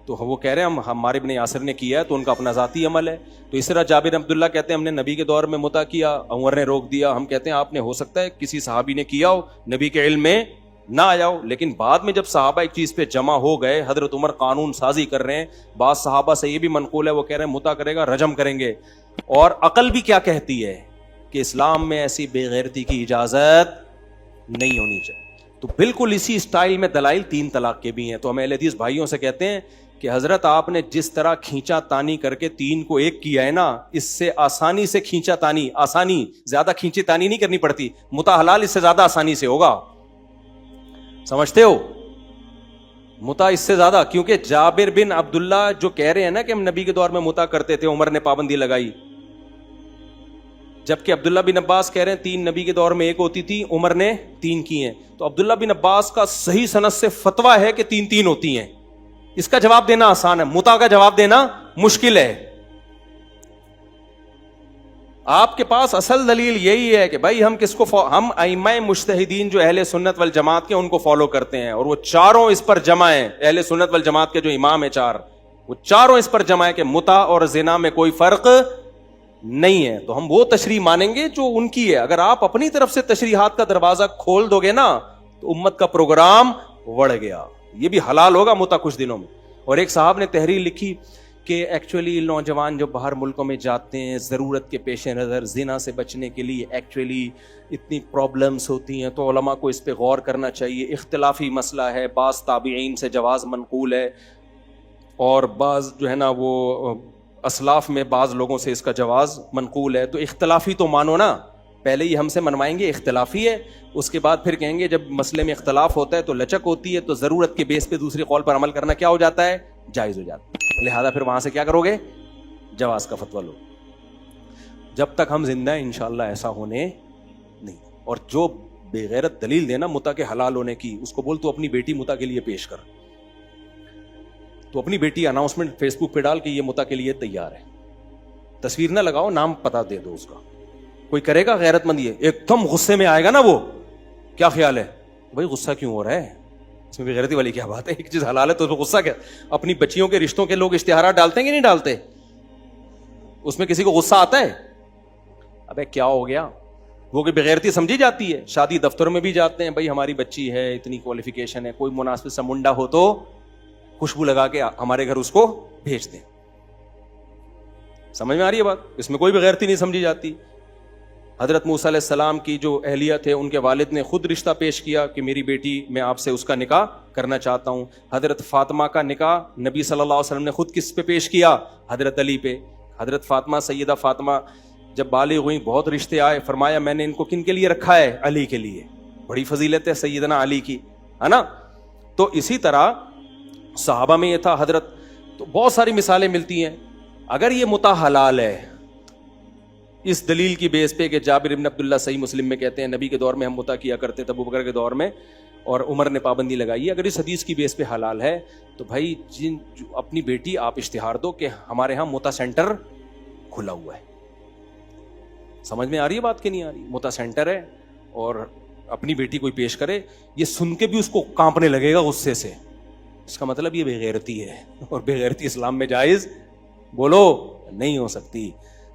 تو وہ کہہ رہے ہیں ہمارے ابن یاسر نے کیا ہے تو ان کا اپنا ذاتی عمل ہے. تو اس طرح جابر عبداللہ کہتے ہیں ہم نے نبی کے دور میں متع کیا, عمر نے روک دیا. ہم کہتے ہیں آپ نے ہو سکتا ہے کسی صحابی نے کیا ہو, نبی کے علم میں نہ آیا ہو, لیکن بعد میں جب صحابہ ایک چیز پہ جمع ہو گئے, حضرت عمر قانون سازی کر رہے ہیں. بعض صحابہ سے یہ بھی منقول ہے, وہ کہہ رہے ہیں متع کرے گا رجم کریں گے. اور عقل بھی کیا کہتی ہے کہ اسلام میں ایسی بے غیرتی کی اجازت نہیں ہونی چاہیے. تو بالکل اسی اسٹائل میں دلائل 3 طلاق کے بھی ہیں. تو ہم اہل حدیث بھائیوں سے کہتے ہیں کہ حضرت آپ نے جس طرح کھینچا تانی کر کے 3 کو 1 کیا ہے نا, اس سے آسانی سے کھینچا تانی, آسانی زیادہ کھینچے تانی نہیں کرنی پڑتی. متع حلال اس سے زیادہ آسانی سے ہوگا, سمجھتے ہو؟ متع اس سے زیادہ, کیونکہ جابر بن عبداللہ جو کہہ رہے ہیں نا کہ ہم نبی کے دور میں متع کرتے تھے, عمر نے پابندی لگائی, جبکہ عبداللہ بن عباس کہہ رہے ہیں 3 نبی کے دور میں 1 ہوتی تھی, عمر نے 3 کی ہیں. تو عبداللہ بن عباس کا صحیح سند سے فتویٰ ہے کہ 3 ہوتی ہیں. اس کا جواب دینا آسان ہے, متع کا جواب دینا مشکل ہے. آپ کے پاس اصل دلیل یہی ہے کہ بھائی ہم کس کو ہم ائمہ مجتہدین جو اہل سنت والجماعت کے ان کو فالو کرتے ہیں, اور وہ چاروں اس پر جمع ہیں. اہل سنت والجماعت کے جو امام ہیں 4, وہ چاروں اس پر جمع ہے کہ متع اور زنا میں کوئی فرق نہیں ہے. تو ہم وہ تشریح مانیں گے جو ان کی ہے. اگر آپ اپنی طرف سے تشریحات کا دروازہ کھول دو گے نا تو امت کا پروگرام بڑھ گیا. یہ بھی حلال ہوگا متع کچھ دنوں میں. اور ایک صاحب نے تحریر لکھی کہ ایکچولی نوجوان جو باہر ملکوں میں جاتے ہیں ضرورت کے پیش نظر زنا سے بچنے کے لیے, ایکچولی اتنی پرابلمز ہوتی ہیں, تو علماء کو اس پہ غور کرنا چاہیے. اختلافی مسئلہ ہے, بعض تابعین سے جواز منقول ہے. اور بعض جو ہے نا وہ اسلاف میں بعض لوگوں سے اس کا جواز منقول ہے. تو اختلافی تو مانو نا, پہلے ہی ہم سے منوائیں گے اختلافی ہے, اس کے بعد پھر کہیں گے جب مسئلے میں اختلاف ہوتا ہے تو لچک ہوتی ہے, تو ضرورت کے بیس پہ دوسری قول پر عمل کرنا کیا ہو جاتا ہے, جائز ہو جاتا ہے. لہذا پھر وہاں سے کیا کرو گے, جواز کا فتویٰ لو. جب تک ہم زندہ ہیں انشاءاللہ ایسا ہونے نہیں. اور جو بے غیرت دلیل دینا متا کے حلال ہونے کی, اس کو بول تو اپنی بیٹی متا کے لیے پیش کر, تو اپنی بیٹی اناؤنسمنٹ فیس بک پہ ڈال کے یہ متا کے لیے تیار ہے. تصویر نہ لگاؤ, نام پتہ دے دو اس کا. کوئی کرے گا غیرت مند, یہ ایک دم غصے میں آئے گا نا, وہ کیا خیال ہے بھائی غصہ کیوں ہو رہا ہے, اس میں بے غیرتی والی کیا بات ہے, ایک چیز حلال ہے تو غصہ کیا. اپنی بچیوں کے رشتوں کے لوگ اشتہارات ڈالتے ہیں کہ نہیں ڈالتے, اس میں کسی کو غصہ آتا ہے؟ ابے کیا ہو گیا, وہ کہ بغیرتی سمجھی جاتی ہے. شادی دفتر میں بھی جاتے ہیں, بھائی ہماری بچی ہے, اتنی کوالیفیکیشن ہے, کوئی مناسب سا منڈا ہو تو خوشبو لگا کے ہمارے گھر اس کو بھیج دیں. سمجھ میں آ رہی ہے بات, اس میں کوئی بغیرتی نہیں سمجھی جاتی. حضرت موسیٰ علیہ السلام کی جو اہلیہ تھے, ان کے والد نے خود رشتہ پیش کیا کہ میری بیٹی میں آپ سے اس کا نکاح کرنا چاہتا ہوں. حضرت فاطمہ کا نکاح نبی صلی اللہ علیہ وسلم نے خود کس پہ پیش کیا, حضرت علی پہ. حضرت فاطمہ, سیدہ فاطمہ جب بالغ ہوئی, بہت رشتے آئے, فرمایا میں نے ان کو کن کے لیے رکھا ہے, علی کے لیے. بڑی فضیلت ہے سیدنا علی کی, ہے نا. تو اسی طرح صحابہ میں یہ تھا. حضرت, تو بہت ساری مثالیں ملتی ہیں. اگر یہ متع حلال ہے اس دلیل کی بیس پہ کہ جابر ابن عبداللہ صحیح مسلم میں کہتے ہیں نبی کے دور میں ہم متع کیا کرتے تھے, ابو بکر کے دور میں, اور عمر نے پابندی لگائی ہے. اگر اس حدیث کی بیس پہ حلال ہے تو بھائی اپنی بیٹی آپ اشتہار دو کہ ہمارے ہاں متع سینٹر کھلا ہوا ہے. سمجھ میں آ رہی ہے بات کہ نہیں آ رہی؟ متع سینٹر ہے اور اپنی بیٹی کوئی پیش کرے, یہ سن کے بھی اس کو کانپنے لگے گا غصے سے, اس کا مطلب یہ بے غیرتی ہے, اور بے غیرتی اسلام میں جائز بولو نہیں ہو سکتی.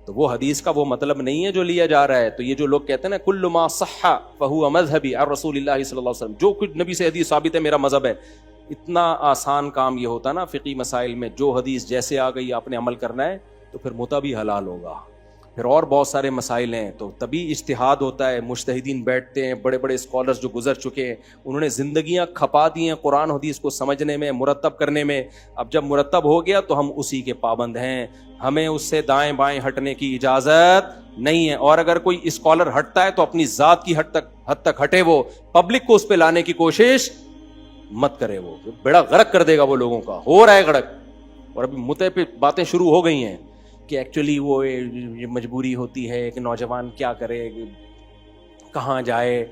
تو وہ حدیث کا وہ مطلب نہیں ہے جو لیا جا رہا ہے. تو یہ جو لوگ کہتے ہیں نا کل ما صح فہو مذہبی اور رسول اللہ صلی اللہ علیہ وسلم, جو کچھ نبی سے حدیث ثابت ہے میرا مذہب ہے, اتنا آسان کام یہ ہوتا نا فقی مسائل میں. جو حدیث جیسے آ گئی آپ نے عمل کرنا ہے, تو پھر متع بھی حلال ہوگا. پھر اور بہت سارے مسائل ہیں, تو تبھی اجتہاد ہوتا ہے. مجتہدین بیٹھتے ہیں, بڑے بڑے اسکالرز جو گزر چکے ہیں, انہوں نے زندگیاں کھپا دی ہیں قرآن حدیث کو سمجھنے میں, مرتب کرنے میں. اب جب مرتب ہو گیا تو ہم اسی کے پابند ہیں, ہمیں اس سے دائیں بائیں ہٹنے کی اجازت نہیں ہے. اور اگر کوئی اسکالر ہٹتا ہے تو اپنی ذات کی حد تک ہٹے, وہ پبلک کو اس پہ لانے کی کوشش مت کرے. وہ بڑا غرق کر دے گا وہ لوگوں کا, ہو رہا ہے غرق. اور ابھی متع پہ باتیں شروع ہو گئی ہیں کہ ایکچولی وہ مجبوری ہوتی ہے کہ نوجوان کیا کرے, کہاں جائے,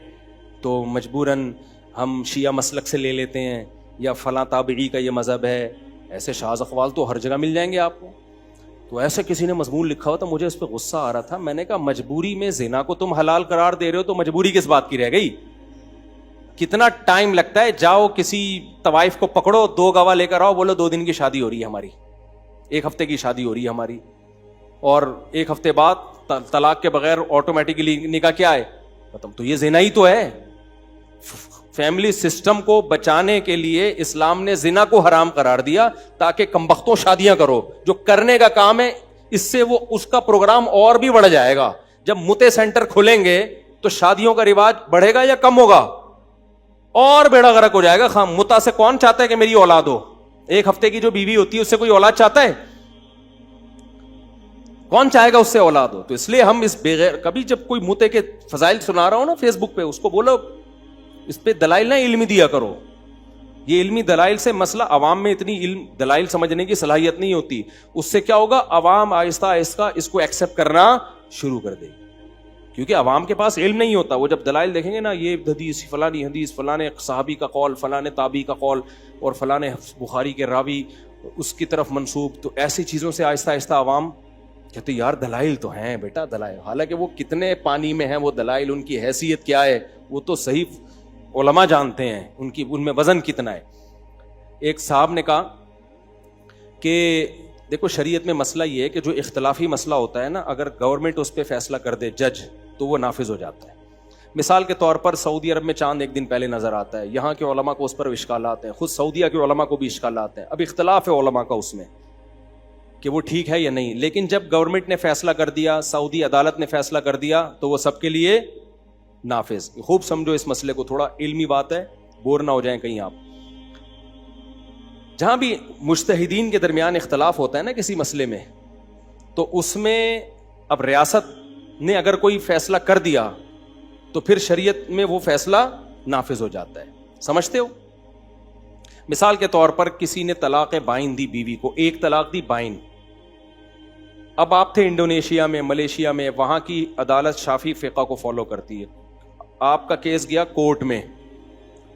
تو مجبوراً ہم شیعہ مسلک سے لے لیتے ہیں, یا فلاں تابعی کا یہ مذہب ہے. ایسے شاذ اقوال تو ہر جگہ مل جائیں گے آپ کو. تو ایسے کسی نے مضمون لکھا ہوا تھا, مجھے اس پہ غصہ آ رہا تھا. میں نے کہا مجبوری میں زنا کو تم حلال قرار دے رہے ہو تو مجبوری کس بات کی رہ گئی؟ کتنا ٹائم لگتا ہے, جاؤ کسی طوائف کو پکڑو, 2 گواہ لے کر آؤ, بولو 2 دن کی شادی ہو رہی ہے ہماری, 1 ہفتے کی شادی ہو رہی ہے ہماری, اور 1 ہفتے بعد طلاق کے بغیر آٹومیٹکلی نکاح کیا ہے ختم. تو یہ زنا ہی تو ہے. فیملی سسٹم کو بچانے کے لیے اسلام نے زنا کو حرام قرار دیا تاکہ کمبختوں شادیاں کرو. جو کرنے کا کام ہے, اس سے وہ اس کا پروگرام اور بھی بڑھ جائے گا. جب متع سینٹر کھلیں گے تو شادیوں کا رواج بڑھے گا یا کم ہوگا؟ اور بیڑا غرق ہو جائے گا. متع سے کون چاہتا ہے کہ میری اولاد ہو؟ 1 ہفتے کی جو بیوی ہوتی ہے اس سے کوئی اولاد چاہتا ہے؟ کون چاہے گا اس سے اولاد ہو؟ تو اس لیے ہم اس بغیر, کبھی جب کوئی متع کے فضائل سنا رہا ہو نا فیس بک پہ, اس کو بولو اس پہ دلائل نہ علمی دیا کرو. یہ علمی دلائل سے مسئلہ, عوام میں اتنی علم دلائل سمجھنے کی صلاحیت نہیں ہوتی. اس سے کیا ہوگا, عوام آہستہ آہستہ اس کو ایکسیپٹ کرنا شروع کر دے گی, کیونکہ عوام کے پاس علم نہیں ہوتا. وہ جب دلائل دیکھیں گے نا, یہ حدیث فلانی حدیث, فلانے صحابی کا قول, فلانے تابعی کا قول, اور فلانے بخاری کے راوی اس کی طرف منسوب, تو ایسی چیزوں سے آہستہ آہستہ عوام کہتے یار دلائل تو ہیں بیٹا دلائل. حالانکہ وہ کتنے پانی میں ہیں وہ دلائل, ان کی حیثیت کیا ہے وہ تو صحیح علماء جانتے ہیں, ان میں وزن کتنا ہے. ایک صاحب نے کہا کہ دیکھو شریعت میں مسئلہ یہ ہے کہ جو اختلافی مسئلہ ہوتا ہے نا, اگر گورنمنٹ اس پہ فیصلہ کر دے جج, تو وہ نافذ ہو جاتا ہے. مثال کے طور پر سعودی عرب میں چاند 1 دن پہلے نظر آتا ہے, یہاں کے علماء کو اس پر اشکالات ہیں, خود سعودیہ کے علماء کو بھی اشکالات ہیں. اب اختلاف ہے علماء کا اس میں کہ وہ ٹھیک ہے یا نہیں, لیکن جب گورنمنٹ نے فیصلہ کر دیا, سعودی عدالت نے فیصلہ کر دیا, تو وہ سب کے لیے نافذ. خوب سمجھو اس مسئلے کو, تھوڑا علمی بات ہے, بور نہ ہو جائیں کہیں آپ. جہاں بھی مجتہدین کے درمیان اختلاف ہوتا ہے نا کسی مسئلے میں, تو اس میں اب ریاست نے اگر کوئی فیصلہ کر دیا تو پھر شریعت میں وہ فیصلہ نافذ ہو جاتا ہے. سمجھتے ہو؟ مثال کے طور پر کسی نے طلاق بائن دی بیوی کو, ایک طلاق دی بائن. اب آپ تھے انڈونیشیا میں, ملیشیا میں, وہاں کی عدالت شافعی فقہ کو فالو کرتی ہے. آپ کا کیس گیا کورٹ میں,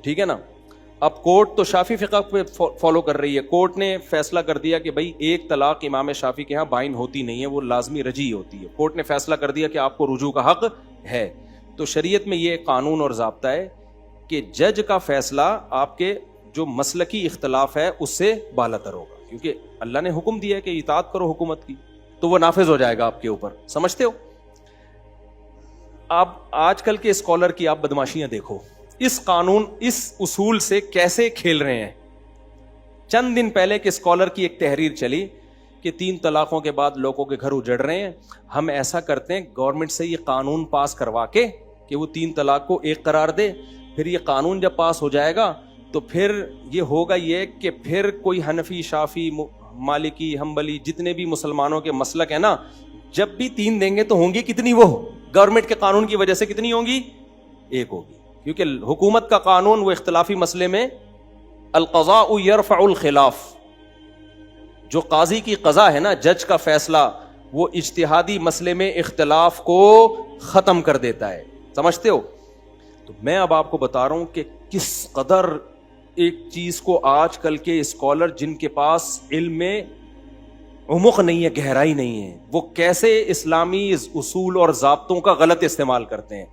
ٹھیک ہے نا. اب کورٹ تو شافعی فقہ پہ فالو کر رہی ہے. کورٹ نے فیصلہ کر دیا کہ بھائی ایک طلاق امام شافعی کے ہاں بائن ہوتی نہیں ہے, وہ لازمی رجعی ہوتی ہے. کورٹ نے فیصلہ کر دیا کہ آپ کو رجوع کا حق ہے. تو شریعت میں یہ قانون اور ضابطہ ہے کہ جج کا فیصلہ آپ کے جو مسلکی اختلاف ہے اس سے بالاتر ہوگا, کیونکہ اللہ نے حکم دیا ہے کہ اطاعت کرو حکومت کی, تو وہ نافذ ہو جائے گا آپ کے اوپر. سمجھتے ہو؟ آپ آج کل کے اسکالر کی آپ بدماشیاں دیکھو, اس قانون اس اصول سے کیسے کھیل رہے ہیں. چند دن پہلے کے اسکالر کی ایک تحریر چلی کہ 3 طلاقوں کے بعد لوگوں کے گھر اجڑ رہے ہیں, ہم ایسا کرتے ہیں گورنمنٹ سے یہ قانون پاس کروا کے کہ وہ 3 طلاق کو 1 قرار دے. پھر یہ قانون جب پاس ہو جائے گا تو پھر یہ ہوگا یہ کہ پھر کوئی حنفی, شافعی, مالکی, حنبلی جتنے بھی مسلمانوں کے مسلک ہیں نا, جب بھی 3 دیں گے تو ہوں گی کتنی, وہ گورنمنٹ کے قانون کی وجہ سے کتنی ہوں گی, 1 ہوگی. کیونکہ حکومت کا قانون وہ اختلافی مسئلے میں القضاء یرفع الخلاف, جو قاضی کی قضا ہے نا, جج کا فیصلہ, وہ اجتہادی مسئلے میں اختلاف کو ختم کر دیتا ہے. سمجھتے ہو؟ تو میں اب آپ کو بتا رہا ہوں کہ کس قدر ایک چیز کو آج کل کے اسکالر جن کے پاس علم میں عمق نہیں ہے, گہرائی نہیں ہے, وہ کیسے اسلامی اصول اور ضابطوں کا غلط استعمال کرتے ہیں.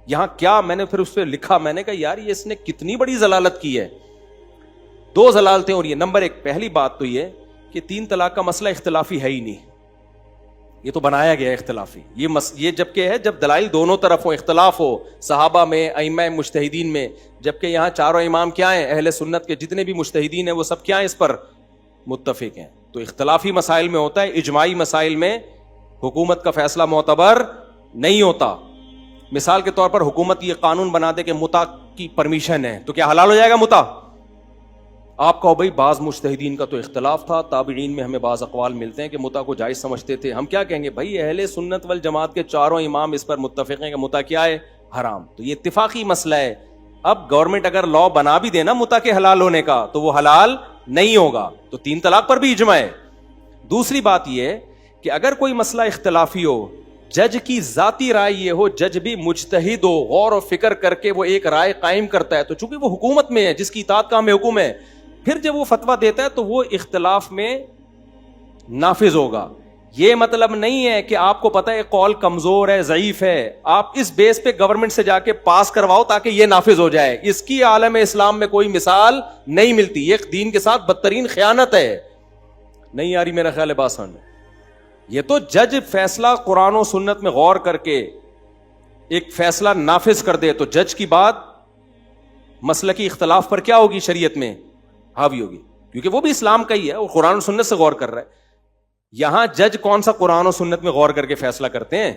یہاں کیا میں نے پھر اس پہ لکھا, میں نے کہا یار یہ اس نے کتنی بڑی ضلالت کی ہے. 2 ضلالتیں ہو رہی ہیں. نمبر 1, پہلی بات تو یہ کہ 3 طلاق کا مسئلہ اختلافی ہے ہی نہیں, یہ تو بنایا گیا ہے اختلافی. یہ جبکہ ہے جب دلائل دونوں طرف ہو, اختلاف ہو صحابہ میں, ائمہ مجتہدین میں, جبکہ یہاں چاروں امام کیا ہیں, اہل سنت کے جتنے بھی مجتہدین ہیں وہ سب کیا ہیں, اس پر متفق ہیں. تو اختلافی مسائل میں ہوتا ہے, اجماعی مسائل میں حکومت کا فیصلہ معتبر نہیں ہوتا. مثال کے طور پر حکومت یہ قانون بنا دے کہ متع کی پرمیشن ہے, تو کیا حلال ہو جائے گا متع؟ آپ کہو بھائی بعض مجتہدین کا تو اختلاف تھا, تابعین میں ہمیں بعض اقوال ملتے ہیں کہ متع کو جائز سمجھتے تھے. ہم کیا کہیں گے, بھائی اہل سنت والجماعت کے چاروں امام اس پر متفق ہیں کہ متع کیا ہے, حرام. تو یہ اتفاقی مسئلہ ہے. اب گورنمنٹ اگر لا بنا بھی دے نا متع کے حلال ہونے کا, تو وہ حلال نہیں ہوگا. تو 3 طلاق پر بھی اجماع ہے. دوسری بات یہ کہ اگر کوئی مسئلہ اختلافی ہو, جج کی ذاتی رائے یہ ہو, جج بھی مجتہد ہو, غور و فکر کر کے وہ ایک رائے قائم کرتا ہے, تو چونکہ وہ حکومت میں ہے جس کی اطاعت کا ہمیں حکم ہے, پھر جب وہ فتویٰ دیتا ہے تو وہ اختلاف میں نافذ ہوگا. یہ مطلب نہیں ہے کہ آپ کو پتہ ہے قول کمزور ہے, ضعیف ہے, آپ اس بیس پہ گورنمنٹ سے جا کے پاس کرواؤ تاکہ یہ نافذ ہو جائے. اس کی عالم اسلام میں کوئی مثال نہیں ملتی. یہ دین کے ساتھ بدترین خیانت ہے. نہیں آ رہی میرا خیال ہے بات سمجھ میں؟ یہ تو جج فیصلہ قرآن و سنت میں غور کر کے ایک فیصلہ نافذ کر دے تو جج کی بات مسلکی اختلاف پر کیا ہوگی, شریعت میں حاوی ہوگی, کیونکہ وہ بھی اسلام کا ہی ہے اور قرآن و سنت سے غور کر رہا ہے. یہاں جج کون سا قرآن و سنت میں غور کر کے فیصلہ کرتے ہیں؟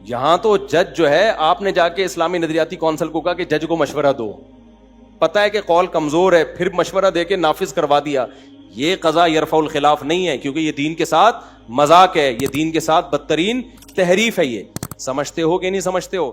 یہاں تو جج جو ہے, آپ نے جا کے اسلامی نظریاتی کونسل کو کہا کہ جج کو مشورہ دو, پتہ ہے کہ قول کمزور ہے, پھر مشورہ دے کے نافذ کروا دیا. یہ قضا یرفع الخلاف نہیں ہے, کیونکہ یہ دین کے ساتھ مذاق ہے, یہ دین کے ساتھ بدترین تحریف ہے. یہ سمجھتے ہو کہ نہیں سمجھتے ہو؟